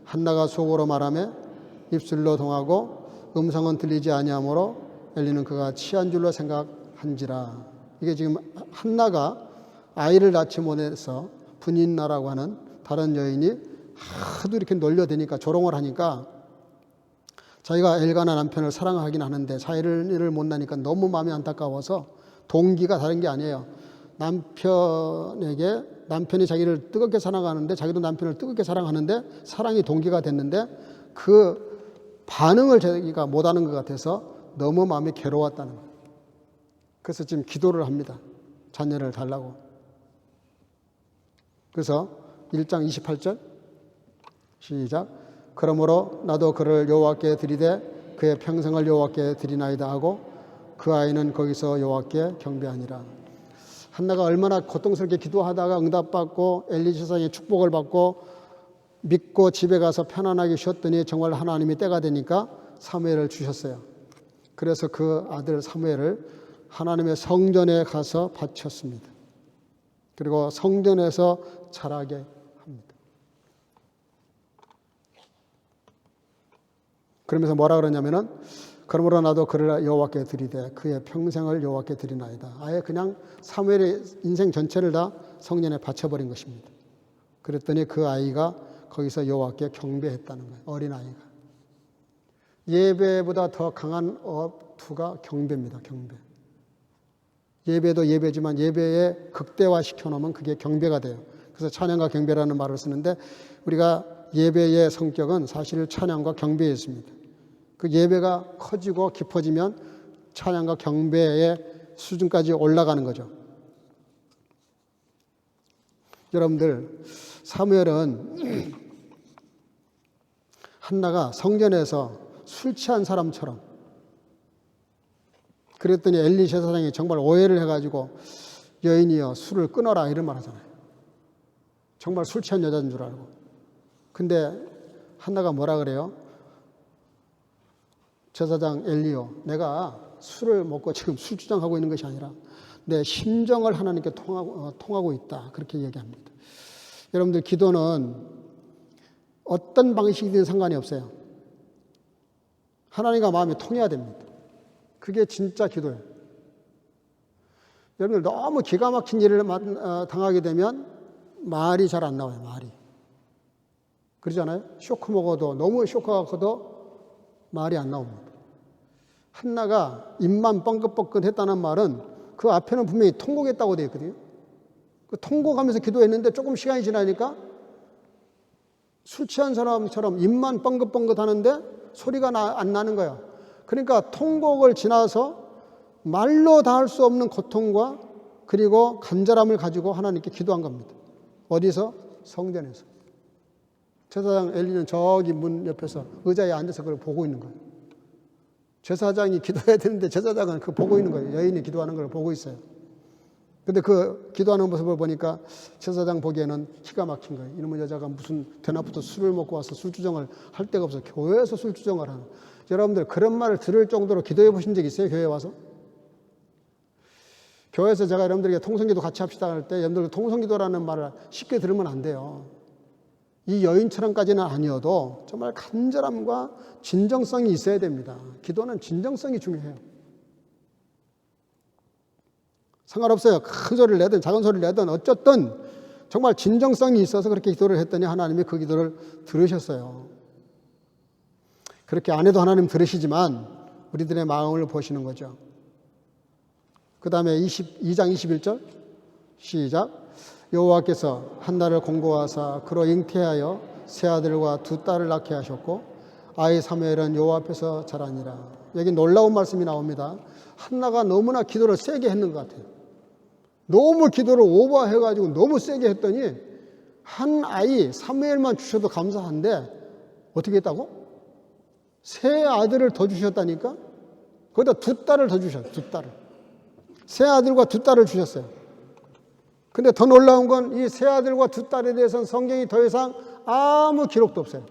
한나가 속으로 말하며 입술로 동하고 음성은 들리지 아니하므로 엘리는 그가 취한 줄로 생각한지라. 이게 지금 한나가 아이를 낳지 못해서 분인나라고 하는 다른 여인이 하도 이렇게 놀려대니까, 조롱을 하니까 자기가 엘가나 남편을 사랑하긴 하는데 자기를 못 낳으니까 너무 마음이 안타까워서, 동기가 다른 게 아니에요. 남편이 자기를 뜨겁게 사랑하는데 자기도 남편을 뜨겁게 사랑하는데 사랑이 동기가 됐는데 그 반응을 자기가 못하는 것 같아서 너무 마음이 괴로웠다는 거예요. 그래서 지금 기도를 합니다. 자녀를 달라고. 그래서 1장 28절 시작. 그러므로 나도 그를 여호와께 드리되 그의 평생을 여호와께 드리나이다 하고 그 아이는 거기서 여호와께 경배하니라. 한나가 얼마나 고통스럽게 기도하다가 응답받고 엘리 세상에 축복을 받고 믿고 집에 가서 편안하게 쉬었더니 정말 하나님이 때가 되니까 사무엘을 주셨어요. 그래서 그 아들 사무엘을 하나님의 성전에 가서 바쳤습니다. 그리고 성전에서 자라게 합니다. 그러면서 뭐라 그러냐면은 그러므로 나도 그를 여호와께 드리되 그의 평생을 여호와께 드리나이다. 아예 그냥 사무엘의 인생 전체를 다 성전에 바쳐버린 것입니다. 그랬더니 그 아이가 거기서 여호와께 경배했다는 거예요. 어린아이가. 예배보다 더 강한 어투가 경배입니다. 경배. 예배도 예배지만 예배에 극대화시켜놓으면 그게 경배가 돼요. 그래서 찬양과 경배라는 말을 쓰는데 우리가 예배의 성격은 사실 찬양과 경배였습니다. 그 예배가 커지고 깊어지면 찬양과 경배의 수준까지 올라가는 거죠. 여러분들, 사무엘은 한나가 성전에서 술 취한 사람처럼, 그랬더니 엘리 제사장이 정말 오해를 해가지고 여인이여 술을 끊어라 이런 말 하잖아요. 정말 술 취한 여자인 줄 알고. 근데 한나가 뭐라 그래요? 제사장 엘리요, 내가 술을 먹고 지금 술 주장하고 있는 것이 아니라 내 심정을 하나님께 통하고 있다. 그렇게 얘기합니다. 여러분들, 기도는 어떤 방식이든 상관이 없어요. 하나님과 마음이 통해야 됩니다. 그게 진짜 기도예요. 여러분들, 너무 기가 막힌 일을 당하게 되면 말이 잘 안 나와요. 말이. 그러잖아요. 쇼크 먹어도, 너무 쇼크가 커도 말이 안 나옵니다. 한나가 입만 뻥긋뻥긋했다는 말은 그 앞에는 분명히 통곡했다고 되어 있거든요. 그 통곡하면서 기도했는데 조금 시간이 지나니까 술 취한 사람처럼 입만 뻥긋뻥긋 하는데 소리가 안 나는 거야. 그러니까 통곡을 지나서 말로 다 할 수 없는 고통과 그리고 간절함을 가지고 하나님께 기도한 겁니다. 어디서? 성전에서. 제사장 엘리는 저기 문 옆에서 의자에 앉아서 그걸 보고 있는 거예요. 제사장이 기도해야 되는데 제사장은 그거 보고 있는 거예요. 여인이 기도하는 걸 보고 있어요. 근데 그 기도하는 모습을 보니까 제사장 보기에는 기가 막힌 거예요. 이놈의 여자가 무슨 대낮부터 술을 먹고 와서 술주정을 할 데가 없어. 교회에서 술주정을 하는. 여러분들 그런 말을 들을 정도로 기도해 보신 적 있어요? 교회에 와서? 교회에서 제가 여러분들에게 통성기도 같이 합시다 할 때 여러분들 통성기도라는 말을 쉽게 들으면 안 돼요. 이 여인처럼까지는 아니어도 정말 간절함과 진정성이 있어야 됩니다. 기도는 진정성이 중요해요. 상관없어요. 큰 소리를 내든 작은 소리를 내든 어쨌든 정말 진정성이 있어서 그렇게 기도를 했더니 하나님이 그 기도를 들으셨어요. 그렇게 안 해도 하나님 들으시지만 우리들의 마음을 보시는 거죠. 그 다음에 2장 21절 시작. 여호와께서 한나를 공고하사 그로 잉태하여 세 아들과 두 딸을 낳게 하셨고 아이 사무엘은 여호와 앞에서 자라니라. 여기 놀라운 말씀이 나옵니다. 한나가 너무나 기도를 세게 했는 것 같아요. 너무 기도를 오버해가지고 너무 세게 했더니 한 아이 사무엘만 주셔도 감사한데 어떻게 했다고? 세 아들을 더 주셨다니까? 거기다 두 딸을 더 주셨어요. 두 딸을. 세 아들과 두 딸을 주셨어요. 근데 더 놀라운 건 이 세 아들과 두 딸에 대해서는 성경이 더 이상 아무 기록도 없어요.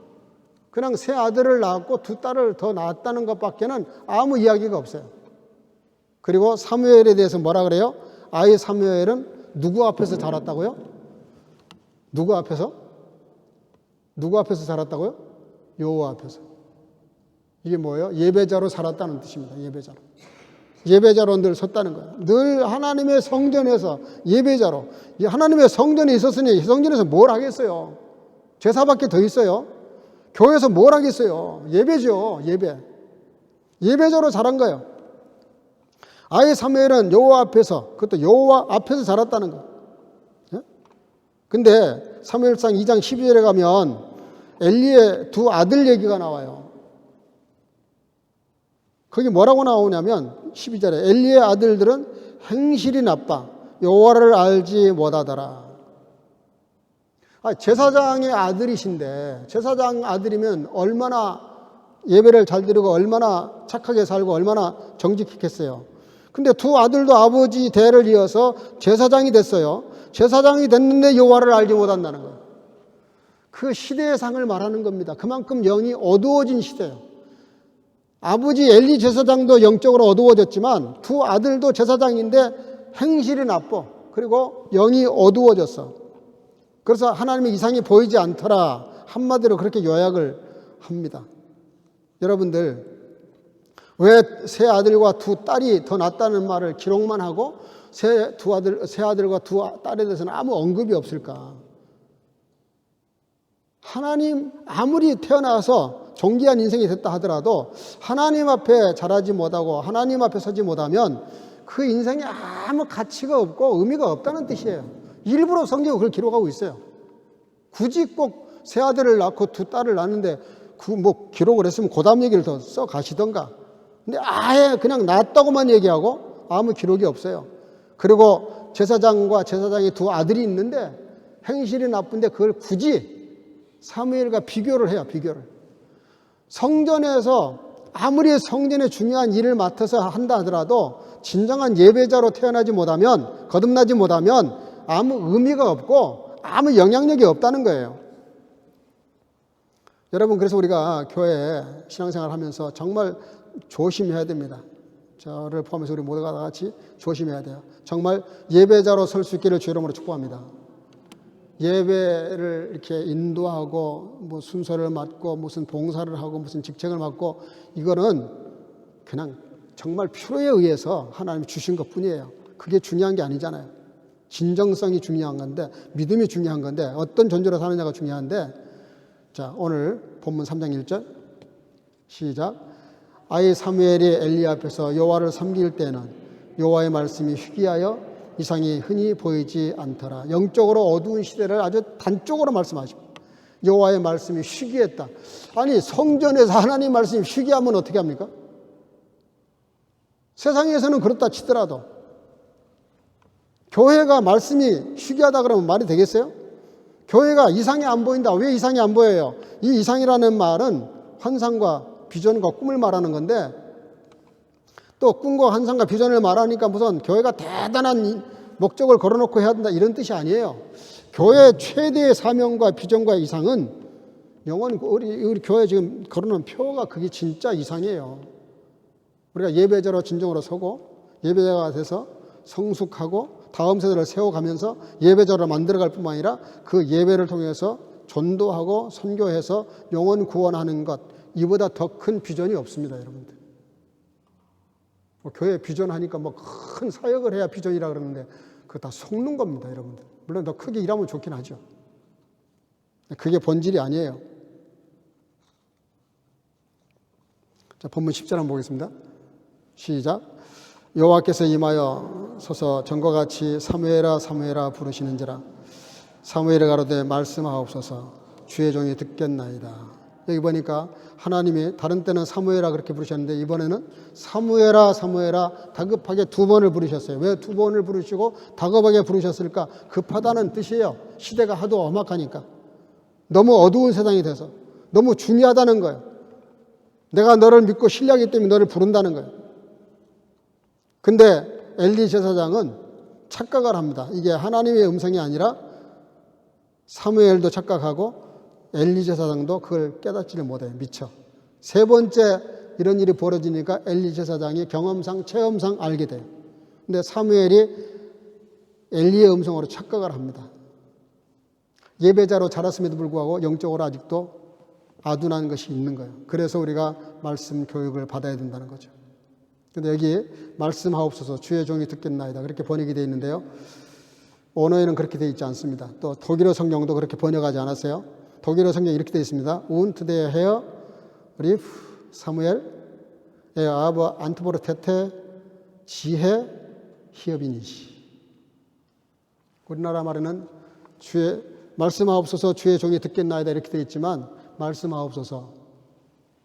그냥 세 아들을 낳았고 두 딸을 더 낳았다는 것밖에는 아무 이야기가 없어요. 그리고 사무엘에 대해서 뭐라 그래요? 아이 사무엘은 누구 앞에서 자랐다고요? 누구 앞에서? 누구 앞에서 자랐다고요? 여호와 앞에서. 이게 뭐예요? 예배자로 살았다는 뜻입니다. 예배자로. 예배자로 늘 섰다는 거예요. 늘 하나님의 성전에서 예배자로. 하나님의 성전에 있었으니 성전에서 뭘 하겠어요? 제사밖에 더 있어요? 교회에서 뭘 하겠어요? 예배죠. 예배. 예배자로 자란 거예요. 아이 사무엘은 여호와 앞에서, 그것도 여호와 앞에서 자랐다는 거예요. 근데 사무엘상 2장 12절에 가면 엘리의 두 아들 얘기가 나와요. 거기 뭐라고 나오냐면 12절에 엘리의 아들들은 행실이 나빠 여호와를 알지 못하더라. 제사장의 아들이신데 제사장 아들이면 얼마나 예배를 잘 드리고 얼마나 착하게 살고 얼마나 정직했겠어요. 근데 두 아들도 아버지 대를 이어서 제사장이 됐어요. 제사장이 됐는데 여호와를 알지 못한다는 거예요. 그 시대의 상을 말하는 겁니다. 그만큼 영이 어두워진 시대예요. 아버지 엘리 제사장도 영적으로 어두워졌지만 두 아들도 제사장인데 행실이 나빠. 그리고 영이 어두워졌어. 그래서 하나님의 이상이 보이지 않더라. 한마디로 그렇게 요약을 합니다. 여러분들 왜 세 아들과 두 딸이 더 낫다는 말을 기록만 하고 세 아들과 두 딸에 대해서는 아무 언급이 없을까? 하나님 아무리 태어나서 존귀한 인생이 됐다 하더라도 하나님 앞에 자라지 못하고 하나님 앞에 서지 못하면 그 인생에 아무 가치가 없고 의미가 없다는 뜻이에요. 일부러 성경은 그걸 기록하고 있어요. 굳이 꼭 세 아들을 낳고 두 딸을 낳는데 기록을 했으면 그 다음 얘기를 더 써 가시던가. 근데 아예 그냥 낳았다고만 얘기하고 아무 기록이 없어요. 그리고 제사장과 제사장의 두 아들이 있는데 행실이 나쁜데 그걸 굳이 사무엘과 비교를 해요. 비교를. 성전에서 아무리 성전의 중요한 일을 맡아서 한다 하더라도 진정한 예배자로 태어나지 못하면 거듭나지 못하면 아무 의미가 없고 아무 영향력이 없다는 거예요. 여러분 그래서 우리가 교회 신앙생활 하면서 정말 조심해야 됩니다. 저를 포함해서 우리 모두가 다 같이 조심해야 돼요. 정말 예배자로 설 수 있기를 주의 이름으로 축복합니다. 예배를 이렇게 인도하고 순서를 맡고 무슨 봉사를 하고 무슨 직책을 맡고 이거는 그냥 정말 필요에 의해서 하나님이 주신 것뿐이에요. 그게 중요한 게 아니잖아요. 진정성이 중요한 건데 믿음이 중요한 건데 어떤 존재로 사느냐가 중요한데 자 오늘 본문 3장 1절 시작. 아이 사무엘이 엘리 앞에서 여호와를 섬길 때는 여호와의 말씀이 희귀하여 이상이 흔히 보이지 않더라. 영적으로 어두운 시대를 아주 단적으로 말씀하십니다. 여호와의 말씀이 희귀했다. 아니 성전에서 하나님 말씀이 희귀하면 어떻게 합니까? 세상에서는 그렇다 치더라도 교회가 말씀이 희귀하다 그러면 말이 되겠어요? 교회가 이상이 안 보인다. 왜 이상이 안 보여요? 이 이상이라는 말은 환상과 비전과 꿈을 말하는 건데 또 꿈과 환상과 비전을 말하니까 무슨 교회가 대단한 목적을 걸어놓고 해야 된다 이런 뜻이 아니에요. 교회 최대의 사명과 비전과 이상은 영원 우리 교회 지금 걸어놓은 표가 그게 진짜 이상이에요. 우리가 예배자로 진정으로 서고 예배자가 돼서 성숙하고 다음 세대를 세워가면서 예배자로 만들어갈 뿐만 아니라 그 예배를 통해서 전도하고 선교해서 영혼 구원하는 것, 이보다 더 큰 비전이 없습니다, 여러분들. 교회 비전하니까 뭐 큰 사역을 해야 비전이라 그러는데 그거 다 속는 겁니다, 여러분들. 물론 더 크게 일하면 좋긴 하죠. 그게 본질이 아니에요. 자, 본문 10절 한번 보겠습니다. 시작. 여호와께서 임하여 서서 전과 같이 사무엘아 사무엘아 부르시는지라. 사무엘이 가로되 말씀하옵소서 주의 종이 듣겠나이다. 여기 보니까 하나님이 다른 때는 사무엘아 그렇게 부르셨는데 이번에는 사무엘아 사무엘아 다급하게 2번을 부르셨어요. 왜 2번을 부르시고 다급하게 부르셨을까? 급하다는 뜻이에요. 시대가 하도 엄악하니까. 너무 어두운 세상이 돼서 너무 중요하다는 거예요. 내가 너를 믿고 신뢰하기 때문에 너를 부른다는 거예요. 근데 엘리 제사장은 착각을 합니다. 이게 하나님의 음성이 아니라 사무엘도 착각하고 엘리 제사장도 그걸 깨닫지를 못해요. 미처. 3번째 이런 일이 벌어지니까 엘리 제사장이 경험상 체험상 알게 돼요. 근데 사무엘이 엘리의 음성으로 착각을 합니다. 예배자로 자랐음에도 불구하고 영적으로 아직도 아둔한 것이 있는 거예요. 그래서 우리가 말씀 교육을 받아야 된다는 거죠. 근데 여기 말씀하옵소서 주의 종이 듣겠나이다 그렇게 번역이 되어 있는데요. 언어에는 그렇게 되어 있지 않습니다. 또 독일어 성경도 그렇게 번역하지 않았어요. 독일어 성경이 이렇게 되어 있습니다. Und der Herr rief Samuel, er aber antwortete siehe, hier bin ich. 우리나라 말에는 주의 말씀하옵소서 주의 종이 듣겠나이다 이렇게 되어 있지만 말씀하옵소서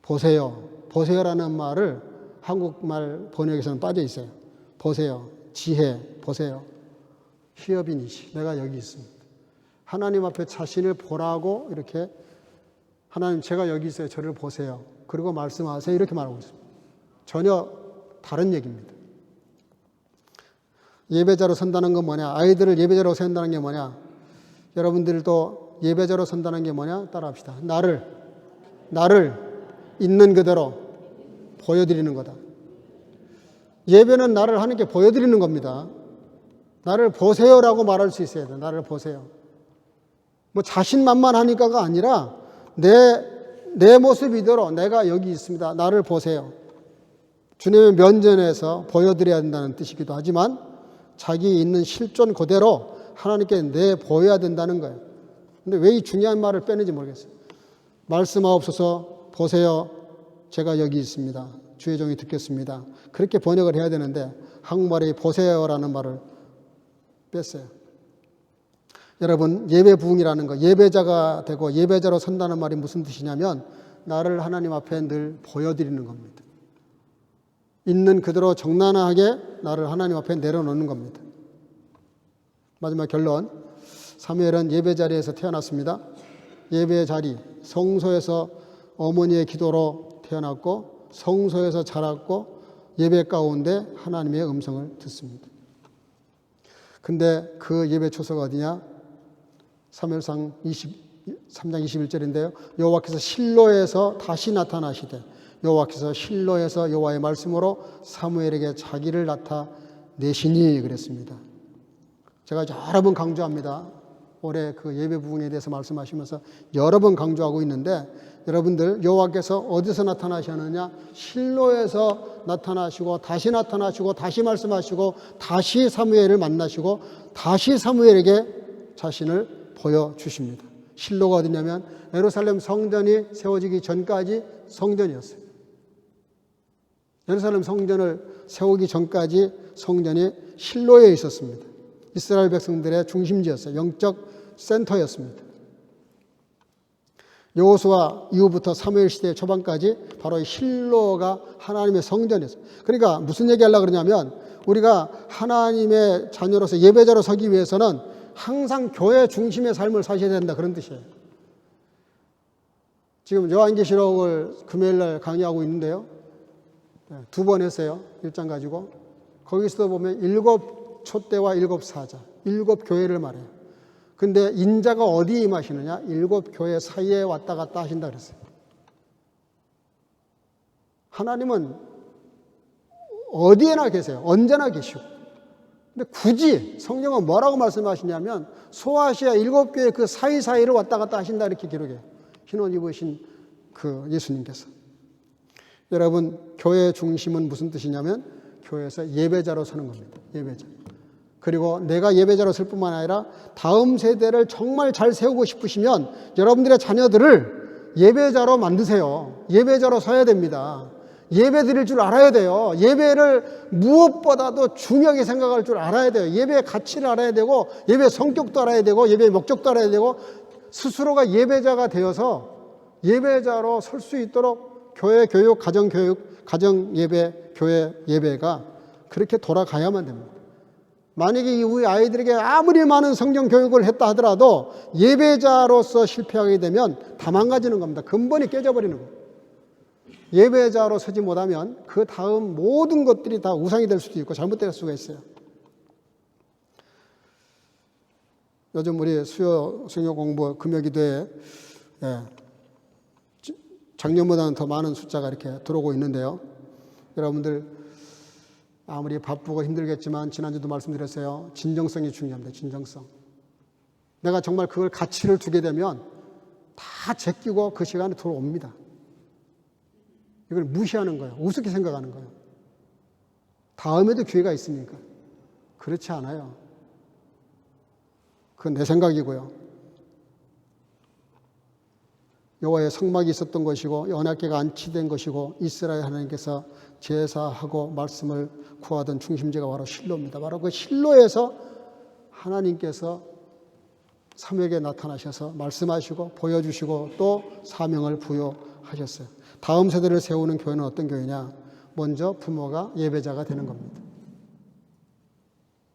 보세요. 보세요라는 말을 한국말 번역에서는 빠져 있어요. 보세요. 지혜 보세요. Here bin ich. 내가 여기 있습니다. 하나님 앞에 자신을 보라고 이렇게 하나님 제가 여기 있어요. 저를 보세요. 그리고 말씀하세요. 이렇게 말하고 있습니다. 전혀 다른 얘기입니다. 예배자로 선다는 건 뭐냐? 아이들을 예배자로 세운다는 게 뭐냐? 여러분들도 예배자로 선다는 게 뭐냐? 따라합시다. 나를 있는 그대로 보여드리는 거다. 예배는 나를 하나님께 보여드리는 겁니다. 나를 보세요라고 말할 수 있어야 돼. 나를 보세요. 뭐 자신만만하니까가 아니라 내 모습 이대로 내가 여기 있습니다. 나를 보세요. 주님의 면전에서 보여드려야 된다는 뜻이기도 하지만 자기 있는 실존 그대로 하나님께 내보여야 된다는 거예요. 근데 왜 이 중요한 말을 빼는지 모르겠어요. 말씀하옵소서 보세요. 제가 여기 있습니다. 주의 종이 듣겠습니다. 그렇게 번역을 해야 되는데 한국말이 보세요라는 말을 뺐어요. 여러분 예배 부흥이라는 거 예배자가 되고 예배자로 선다는 말이 무슨 뜻이냐면 나를 하나님 앞에 늘 보여드리는 겁니다. 있는 그대로 정난하게 나를 하나님 앞에 내려놓는 겁니다. 마지막 결론 사무엘은 예배 자리에서 태어났습니다. 예배 자리 성소에서 어머니의 기도로 태어났고 성소에서 자랐고 예배 가운데 하나님의 음성을 듣습니다. 근데 그 예배 초소가 어디냐? 사무엘상 3장 21절인데요. 여호와께서 실로에서 다시 나타나시되 여호와께서 실로에서 여호와의 말씀으로 사무엘에게 자기를 나타내시니 그랬습니다. 제가 여러 번 강조합니다. 올해 그 예배 부흥에 대해서 말씀하시면서 여러 번 강조하고 있는데 여러분들 여호와께서 어디서 나타나셨느냐? 실로에서 나타나시고 다시 나타나시고 다시 말씀하시고 다시 사무엘을 만나시고 다시 사무엘에게 자신을 보여주십니다. 실로가 어디냐면 예루살렘 성전이 세워지기 전까지 성전이었어요. 예루살렘 성전을 세우기 전까지 성전이 실로에 있었습니다. 이스라엘 백성들의 중심지였어요. 영적 센터였습니다. 여호수아 이후부터 사무엘 시대 초반까지 바로 실로가 하나님의 성전이었어요. 그러니까 무슨 얘기하려고 그러냐면 우리가 하나님의 자녀로서 예배자로 서기 위해서는 항상 교회 중심의 삶을 사셔야 된다 그런 뜻이에요. 지금 요한계시록을 금요일날 강의하고 있는데요. 2번 했어요. 1장 가지고. 거기서도 보면 7 촛대와 7 사자, 7 교회를 말해요. 근데 인자가 어디에 임하시느냐? 7 교회 사이에 왔다 갔다 하신다 그랬어요. 하나님은 어디에나 계세요. 언제나 계시고. 근데 굳이 성경은 뭐라고 말씀하시냐면 소아시아 7 교회 그 사이사이를 왔다 갔다 하신다 이렇게 기록해요. 흰 옷 입으신 그 예수님께서. 여러분, 교회의 중심은 무슨 뜻이냐면 교회에서 예배자로 서는 겁니다. 예배자. 그리고 내가 예배자로 설 뿐만 아니라 다음 세대를 정말 잘 세우고 싶으시면 여러분들의 자녀들을 예배자로 만드세요. 예배자로 서야 됩니다. 예배 드릴 줄 알아야 돼요. 예배를 무엇보다도 중요하게 생각할 줄 알아야 돼요. 예배의 가치를 알아야 되고 예배의 성격도 알아야 되고 예배의 목적도 알아야 되고 스스로가 예배자가 되어서 예배자로 설 수 있도록 교회 교육, 가정 교육, 가정 예배, 교회 예배가 그렇게 돌아가야만 됩니다. 만약에 우리 아이들에게 아무리 많은 성경 교육을 했다 하더라도 예배자로서 실패하게 되면 다 망가지는 겁니다. 근본이 깨져버리는 거예요. 예배자로 서지 못하면 그 다음 모든 것들이 다 우상이 될 수도 있고 잘못될 수가 있어요. 요즘 우리 수요 성경 공부 금요기도에 작년보다는 더 많은 숫자가 이렇게 들어오고 있는데요. 여러분들 아무리 바쁘고 힘들겠지만 지난주도 말씀드렸어요. 진정성이 중요합니다. 진정성. 내가 정말 그걸 가치를 두게 되면 다 제끼고 그 시간에 들어옵니다. 이걸 무시하는 거예요. 우습게 생각하는 거예요. 다음에도 기회가 있으니까. 그렇지 않아요. 그건 내 생각이고요. 여호와의 성막이 있었던 것이고 언약궤가 안치된 것이고 이스라엘 하나님께서 제사하고 말씀을 구하던 중심지가 바로 실로입니다. 바로 그 실로에서 하나님께서 사무엘에게 나타나셔서 말씀하시고 보여주시고 또 사명을 부여하셨어요. 다음 세대를 세우는 교회는 어떤 교회냐? 먼저 부모가 예배자가 되는 겁니다.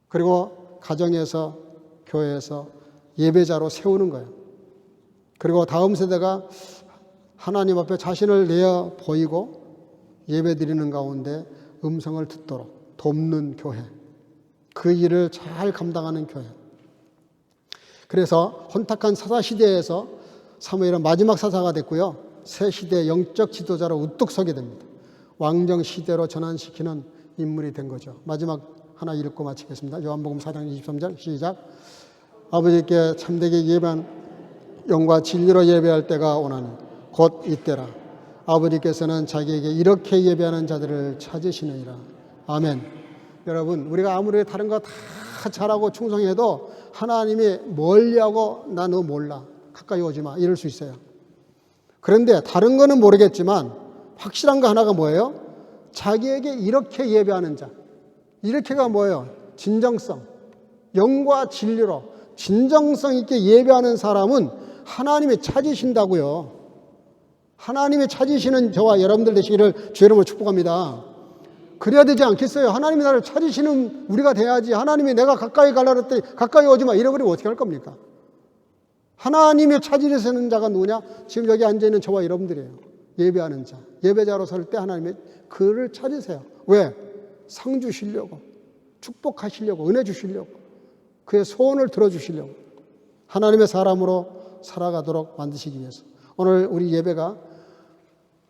그리고 가정에서 교회에서 예배자로 세우는 거예요. 그리고 다음 세대가 하나님 앞에 자신을 내어 보이고 예배드리는 가운데 음성을 듣도록 돕는 교회, 그 일을 잘 감당하는 교회. 그래서 혼탁한 사사시대에서 사무엘은 마지막 사사가 됐고요. 새 시대의 영적 지도자로 우뚝 서게 됩니다. 왕정 시대로 전환시키는 인물이 된 거죠. 마지막 하나 읽고 마치겠습니다. 요한복음 4장 23절 시작. 아버지께 참되게 예배한 영과 진리로 예배할 때가 오나니 곧 이때라. 아버지께서는 자기에게 이렇게 예배하는 자들을 찾으시느니라. 아멘. 여러분, 우리가 아무리 다른 거 다 잘하고 충성해도 하나님이 멀리하고 나 너 몰라, 가까이 오지 마, 이럴 수 있어요. 그런데 다른 거는 모르겠지만 확실한 거 하나가 뭐예요? 자기에게 이렇게 예배하는 자. 이렇게가 뭐예요? 진정성. 영과 진리로 진정성 있게 예배하는 사람은 하나님이 찾으신다고요. 하나님이 찾으시는 저와 여러분들 되시기를 주의 이름으로 축복합니다. 그래야 되지 않겠어요? 하나님이 나를 찾으시는 우리가 돼야지. 하나님이 내가 가까이 가려고 했더니 가까이 오지 마, 잃어버리면 어떻게 할 겁니까? 하나님이 찾으시는 자가 누구냐? 지금 여기 앉아있는 저와 여러분들이에요. 예배하는 자. 예배자로 설 때 하나님이 그를 찾으세요. 왜? 상 주시려고, 축복하시려고, 은혜 주시려고, 그의 소원을 들어주시려고, 하나님의 사람으로 살아가도록 만드시기 위해서. 오늘 우리 예배가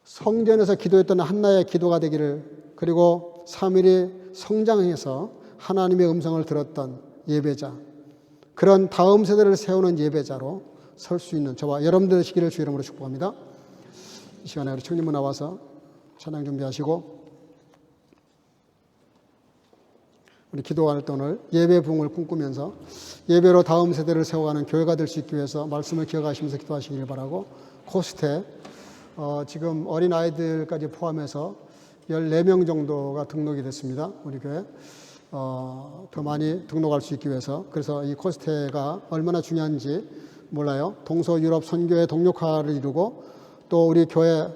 성전에서 기도했던 한나의 기도가 되기를, 그리고 3일이 성장해서 하나님의 음성을 들었던 예배자, 그런 다음 세대를 세우는 예배자로 설 수 있는 저와 여러분들 되시기를 주의 이름으로 축복합니다. 이 시간에 우리 청년분 나와서 찬양 준비하시고 우리 기도할 때 오늘 예배 부흥을 꿈꾸면서 예배로 다음 세대를 세워가는 교회가 될 수 있기 위해서 말씀을 기억하시면서 기도하시길 바라고, 코스태 지금 어린아이들까지 포함해서 14명 정도가 등록이 됐습니다. 우리 교회 더 많이 등록할 수 있기 위해서. 그래서 이 코스태가 얼마나 중요한지 몰라요. 동서유럽 선교의 동력화를 이루고 또 우리 교회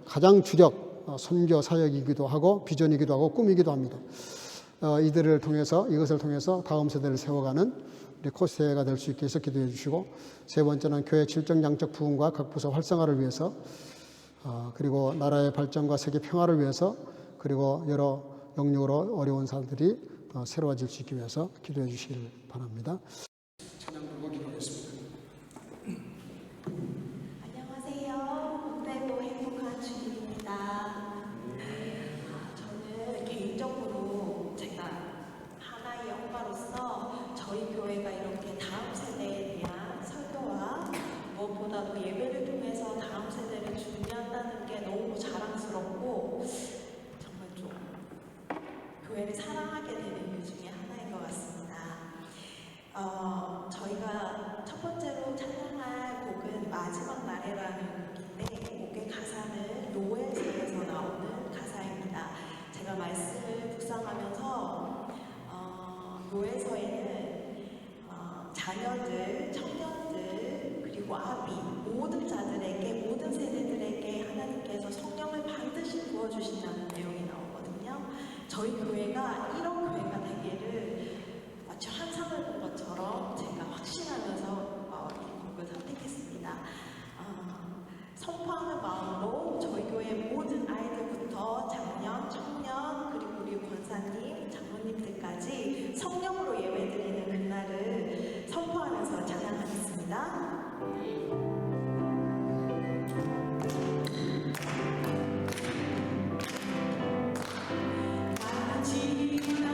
가장 주력 선교 사역이기도 하고 비전이기도 하고 꿈이기도 합니다. 이들을 통해서, 이것을 통해서 다음 세대를 세워가는 우리 코스태가 될 수 있게 해서 기도해 주시고, 세 번째는 교회 질적 양적 부흥과 각 부서 활성화를 위해서, 그리고 나라의 발전과 세계 평화를 위해서, 그리고 여러 영역으로 어려운 사람들이 새로워질 수 있기 위해서 기도해 주시길 바랍니다. 찬양 부르고 기도하겠습니다. 안녕하세요. 복되고 행복한 주님입니다. 저는 개인적으로 제가 하나의 엄마로서 저희 교회가 이렇게 다음 세대에 대한 설교와 무엇보다도 예배를 통해서 다음 세대를 준비한다는 게 너무 자랑스럽고 정말 좀 교회를 사랑하게 되는 이유 중에 하나인 것 같습니다. 저희가 첫 번째로 찬양할 곡은 마지막 날에라는 곡인데 곡의 가사는 노엘서에서 나오는 가사입니다. 제가 말씀을 묵상하면서 노엘서에는 자녀들, 청년들, 그리고 아비, 모든 자들에게, 모든 세대들에게 하나님께서 성령을 반드시 부어주신다는 내용이 나오거든요. 저희 교회가 이런 교회가 되기를 마치 환상을 본 것처럼 제가 확신하면서 이 곡을 선택했습니다. 선포하는 마음으로 저희 교회 모든 아이들부터 장년, 청년, 그리고 우리 권사님, 장로님들까지 성령으로 예배드리는 그날을 선포하면서 찬양하겠습니다. 다 같이 나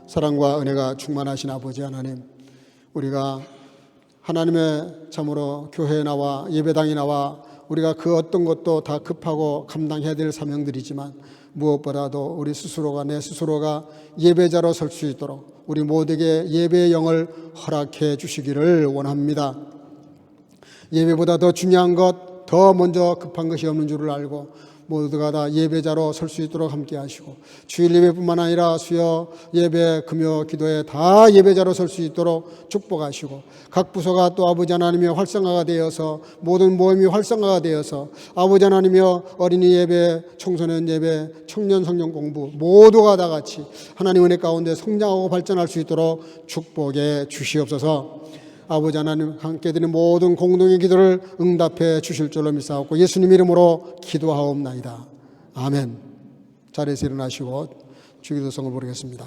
사랑과 은혜가 충만하신 아버지 하나님, 우리가 하나님의 참으로 교회에 나와 예배당에 나와 우리가 그 어떤 것도 다 급하고 감당해야 될 사명들이지만 무엇보다도 우리 스스로가 내 스스로가 예배자로 설 수 있도록 우리 모두에게 예배의 영을 허락해 주시기를 원합니다. 예배보다 더 중요한 것, 더 먼저 급한 것이 없는 줄을 알고 모두가 다 예배자로 설 수 있도록 함께 하시고 주일 예배뿐만 아니라 수요 예배, 금요 기도에 다 예배자로 설 수 있도록 축복하시고 각 부서가 또 아버지 하나님의 활성화가 되어서 모든 모임이 활성화가 되어서 아버지 하나님의 어린이 예배, 청소년 예배, 청년 성경 공부 모두가 다 같이 하나님 은혜 가운데 성장하고 발전할 수 있도록 축복해 주시옵소서. 아버지 하나님 함께 드리는 모든 공동의 기도를 응답해 주실 줄로 믿사옵고 예수님 이름으로 기도하옵나이다. 아멘. 자리에서 일어나시고 주기도성을 부르겠습니다.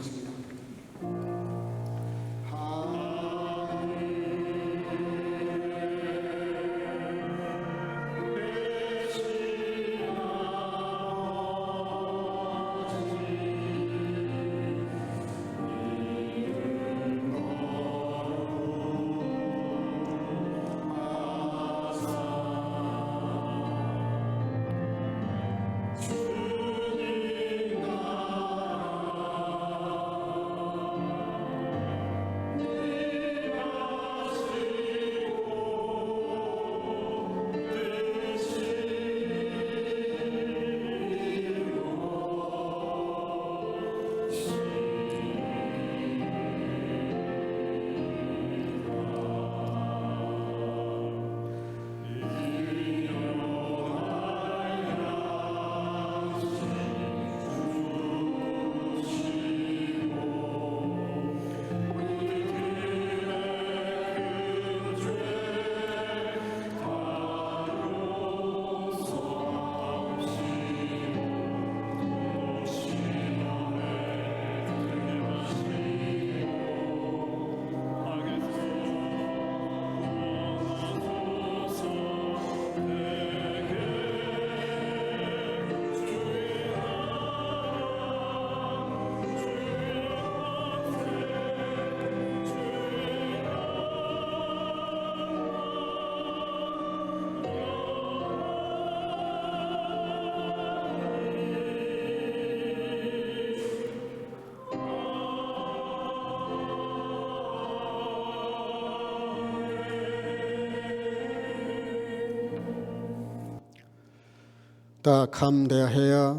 Da kam der Herr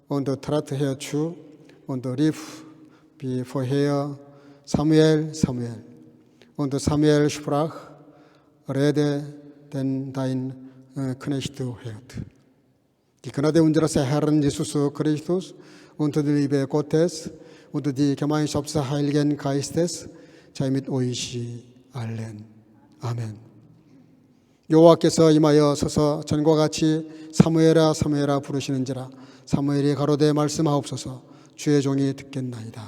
und trat herzu und rief wie vorher Samuel, Samuel. Und Samuel sprach, rede, denn dein Knecht hört. Die Gnade unseres Herrn Jesus Christus und die Liebe Gottes und die Gemeinschaft des Heiligen Geistes sei mit euch allen. 아멘. 여호와께서 임하여 서서 전과 같이 사무엘아 사무엘아 부르시는지라 사무엘이 가로되 말씀하옵소서 주의 종이 듣겠나이다.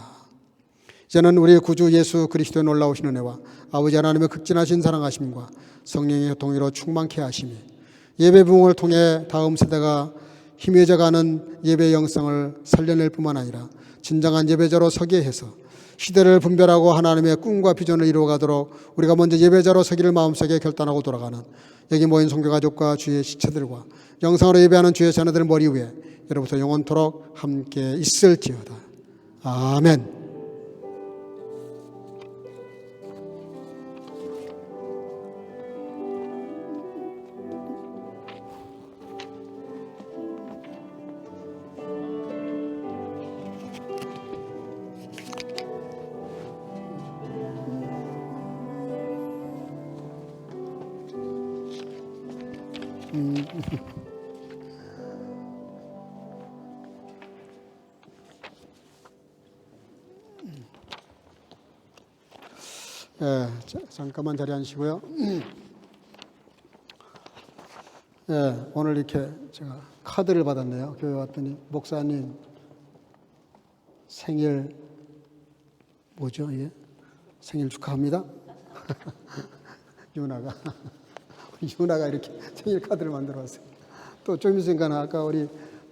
이제는 우리 구주 예수 그리스도의 놀라우신 은혜와 아버지 하나님의 극진하신 사랑하심과 성령의 동의로 충만케 하심이 예배 부흥을 통해 다음 세대가 희미해져가는 예배 영성을 살려낼 뿐만 아니라 진정한 예배자로 서게 해서 시대를 분별하고 하나님의 꿈과 비전을 이루어가도록 우리가 먼저 예배자로 서기를 마음속에 결단하고 돌아가는 여기 모인 성교가족과 주의 지체들과 영상으로 예배하는 주의 자녀들 머리 위에 여러분부터 영원토록 함께 있을지어다. 아멘. 잠깐만 자리 앉으시고요. 오늘 이렇게 제가 카드를 받았네요. 교회 왔더니 목사님 생일 뭐죠? 예? 생일 축하합니다. 유나가 이렇게 생일 카드를 만들어 왔어요. 또 좀 있으니까 아까 우리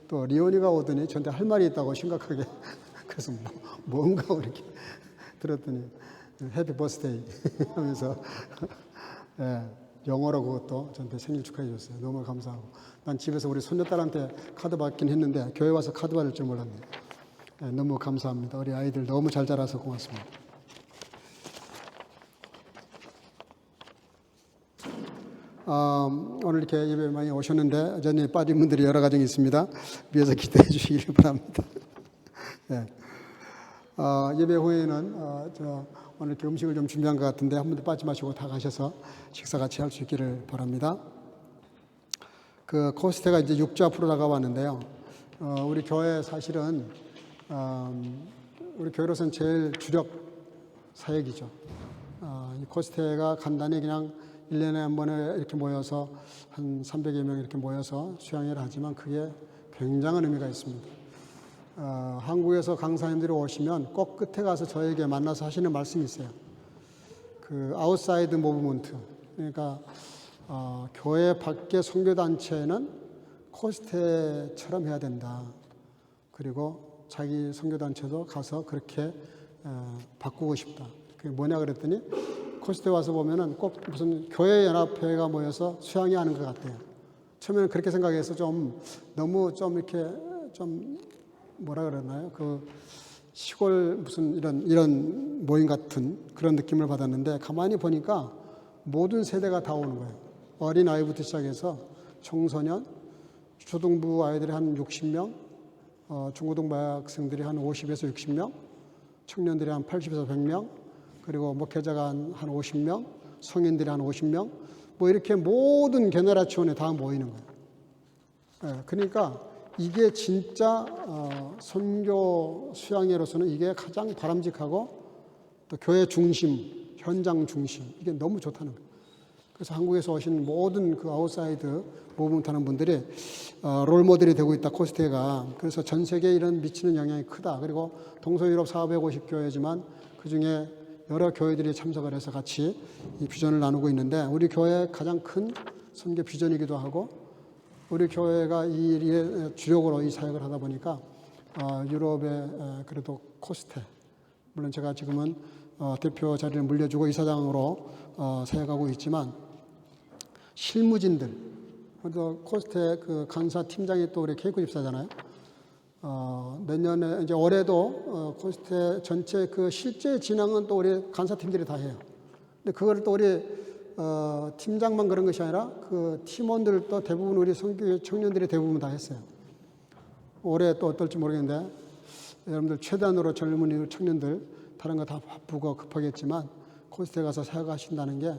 또 리온이가 오더니 저한테 할 말이 있다고 심각하게 그래서 뭔가 이렇게 들었더니 해피 버스데이 하면서 예, 영어로 그것도 저한테 생일 축하해 줬어요. 너무 감사하고. 난 집에서 우리 손녀딸한테 카드 받긴 했는데 교회 와서 카드 받을 줄 몰랐네요. 예, 너무 감사합니다. 우리 아이들 너무 잘 자라서 고맙습니다. 오늘 이렇게 예배 많이 오셨는데 여전히 빠진 분들이 여러 가정이 있습니다. 위에서 기도해 주시기 바랍니다. 예. 예배 후에는 오늘 이렇게 음식을 좀 준비한 것 같은데 한 번도 빠지 마시고 다 가셔서 식사 같이 할 수 있기를 바랍니다. 그 코스테가 이제 6주 앞으로 다가왔는데요. 우리 교회 사실은 우리 교회로서는 제일 주력 사역이죠. 이 코스테가 간단히 그냥 1년에 한 번에 이렇게 모여서 한 300여 명 이렇게 모여서 수양회를 하지만 그게 굉장한 의미가 있습니다. 한국에서 강사님들이 오시면 꼭 끝에 가서 저에게 만나서 하시는 말씀이 있어요. 그 아웃사이드 무브먼트, 그러니까 교회 밖의 선교단체는 코스테처럼 해야 된다. 그리고 자기 선교단체도 가서 그렇게 바꾸고 싶다. 그게 뭐냐 그랬더니 코스테 와서 보면은 꼭 무슨 교회 연합회가 모여서 수양회 하는 것 같아요. 처음에는 그렇게 생각해서 너무 이렇게 뭐라 그러나요? 그 시골 무슨 이런 모임 같은 그런 느낌을 받았는데 가만히 보니까 모든 세대가 다 오는 거예요. 어린 아이부터 시작해서 청소년, 초등부 아이들이 한 60명, 중고등부 학생들이 한 50에서 60명, 청년들이 한 80에서 100명, 그리고 목회자가 한 50명, 성인들이 한 50명, 뭐 이렇게 모든 게네라치온에 다 모이는 거예요. 예, 그러니까 이게 진짜 선교 수양회로서는 이게 가장 바람직하고 또 교회 중심, 현장 중심, 이게 너무 좋다는 거예요. 그래서 한국에서 오신 모든 그 아웃사이드 모브먼트 하는 분들이 롤모델이 되고 있다, 코스테가. 그래서 전 세계에 이런 미치는 영향이 크다. 그리고 동서유럽 450교회지만 그 중에 여러 교회들이 참석을 해서 같이 이 비전을 나누고 있는데 우리 교회의 가장 큰 선교 비전이기도 하고 우리 교회가 이 일에 주력으로 이 사역을 하다 보니까 유럽의 그래도 코스테, 물론 제가 지금은 대표 자리를 물려주고 이사장으로 사역하고 있지만 실무진들, 코스테 그 간사 팀장이 또 우리 케이크 집사잖아요. 내년에 이제 올해도 코스테 전체 그 실제 진행은 또 우리 간사팀들이 다 해요. 근데 그걸 또 우리 팀장만 그런 것이 아니라 그 팀원들도 대부분 우리 선교 청년들이 대부분 다 했어요. 올해 또 어떨지 모르겠는데 여러분들 최대한으로 젊은 청년들 다른 거 다 바쁘고 급하겠지만 코스테 가서 사역하신다는 게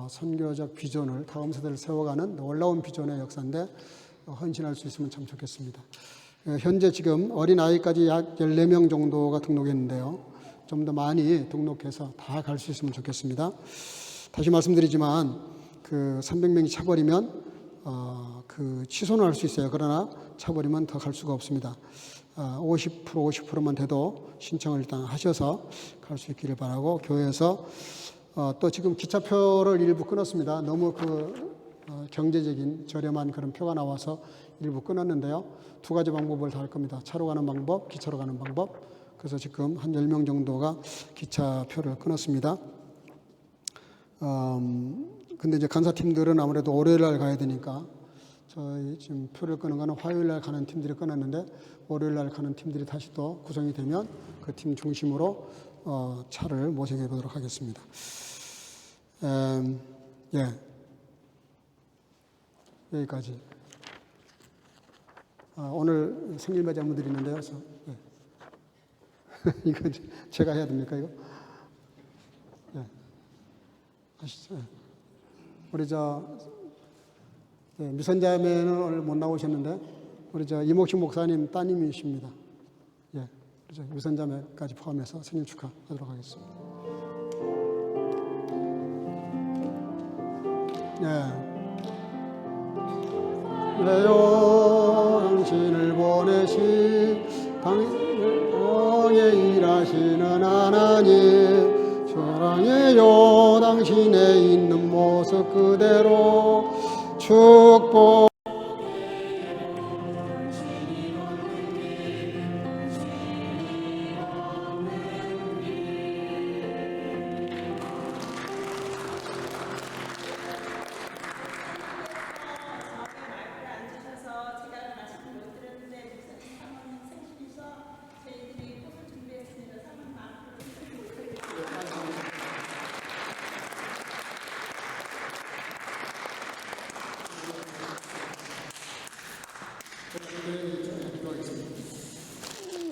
선교적 비전을 다음 세대를 세워가는 놀라운 비전의 역사인데 헌신할 수 있으면 참 좋겠습니다. 현재 지금 어린아이까지 약 14명 정도가 등록했는데요. 좀 더 많이 등록해서 다 갈 수 있으면 좋겠습니다. 다시 말씀드리지만 그 300명이 차버리면 그 취소는 할 수 있어요. 그러나 차버리면 더 갈 수가 없습니다. 50%만 돼도 신청을 일단 하셔서 갈 수 있기를 바라고 교회에서 또 지금 기차표를 일부 끊었습니다. 너무 경제적인 저렴한 그런 표가 나와서 일부 끊었는데요. 두 가지 방법을 다 할 겁니다. 차로 가는 방법, 기차로 가는 방법. 그래서 지금 한 10명 정도가 기차표를 끊었습니다. 근데 이제 간사팀들은 아무래도 월요일 날 가야 되니까 저희 지금 표를 끄는 거는 화요일 날 가는 팀들이 끊었는데 월요일 날 가는 팀들이 다시 또 구성이 되면 그 팀 중심으로 차를 모색해 보도록 하겠습니다. 예. 여기까지. 오늘 생일 맞이한 분들이 있는데요. 그래서, 예. 이거 제가 해야 됩니까, 이거? 예. 아시죠? 예. 우리 미선자매는 오늘 못 나오셨는데, 우리 이목식 목사님 따님이십니다. 예. 미선자매까지 포함해서 생일 축하하도록 하겠습니다. 예. 내요 당신을 보내신 당에 일하시는 하나님 사랑해요 당신의 있는 모습 그대로 축복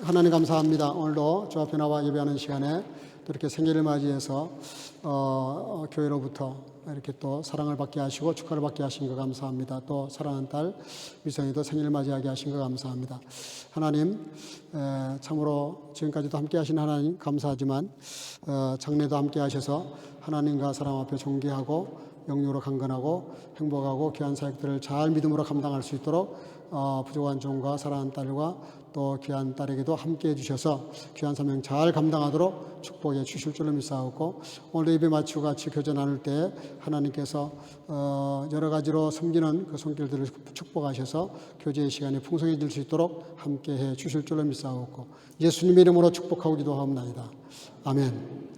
하나님 감사합니다. 오늘도 주 앞에 나와 예배하는 시간에 또 이렇게 생일을 맞이해서 교회로부터 이렇게 또 사랑을 받게 하시고 축하를 받게 하신 거 감사합니다. 또 사랑하는 딸 위성이도 생일을 맞이하게 하신 거 감사합니다. 하나님, 참으로 지금까지도 함께 하신 하나님 감사하지만 장래도 함께 하셔서 하나님과 사람 앞에 존귀하고 영육으로 강건하고 행복하고 귀한 사역들을 잘 믿음으로 감당할 수 있도록 부족한 종과 사랑하는 딸과 또 귀한 딸에게도 함께 해주셔서 귀한 사명 잘 감당하도록 축복해 주실 줄로 믿사옵고, 오늘 예배 마치고 같이 교제 나눌 때 하나님께서 여러 가지로 섬기는 그 손길들을 축복하셔서 교제의 시간이 풍성해질 수 있도록 함께 해 주실 줄로 믿사옵고 예수님의 이름으로 축복하고 기도하옵나이다. 아멘.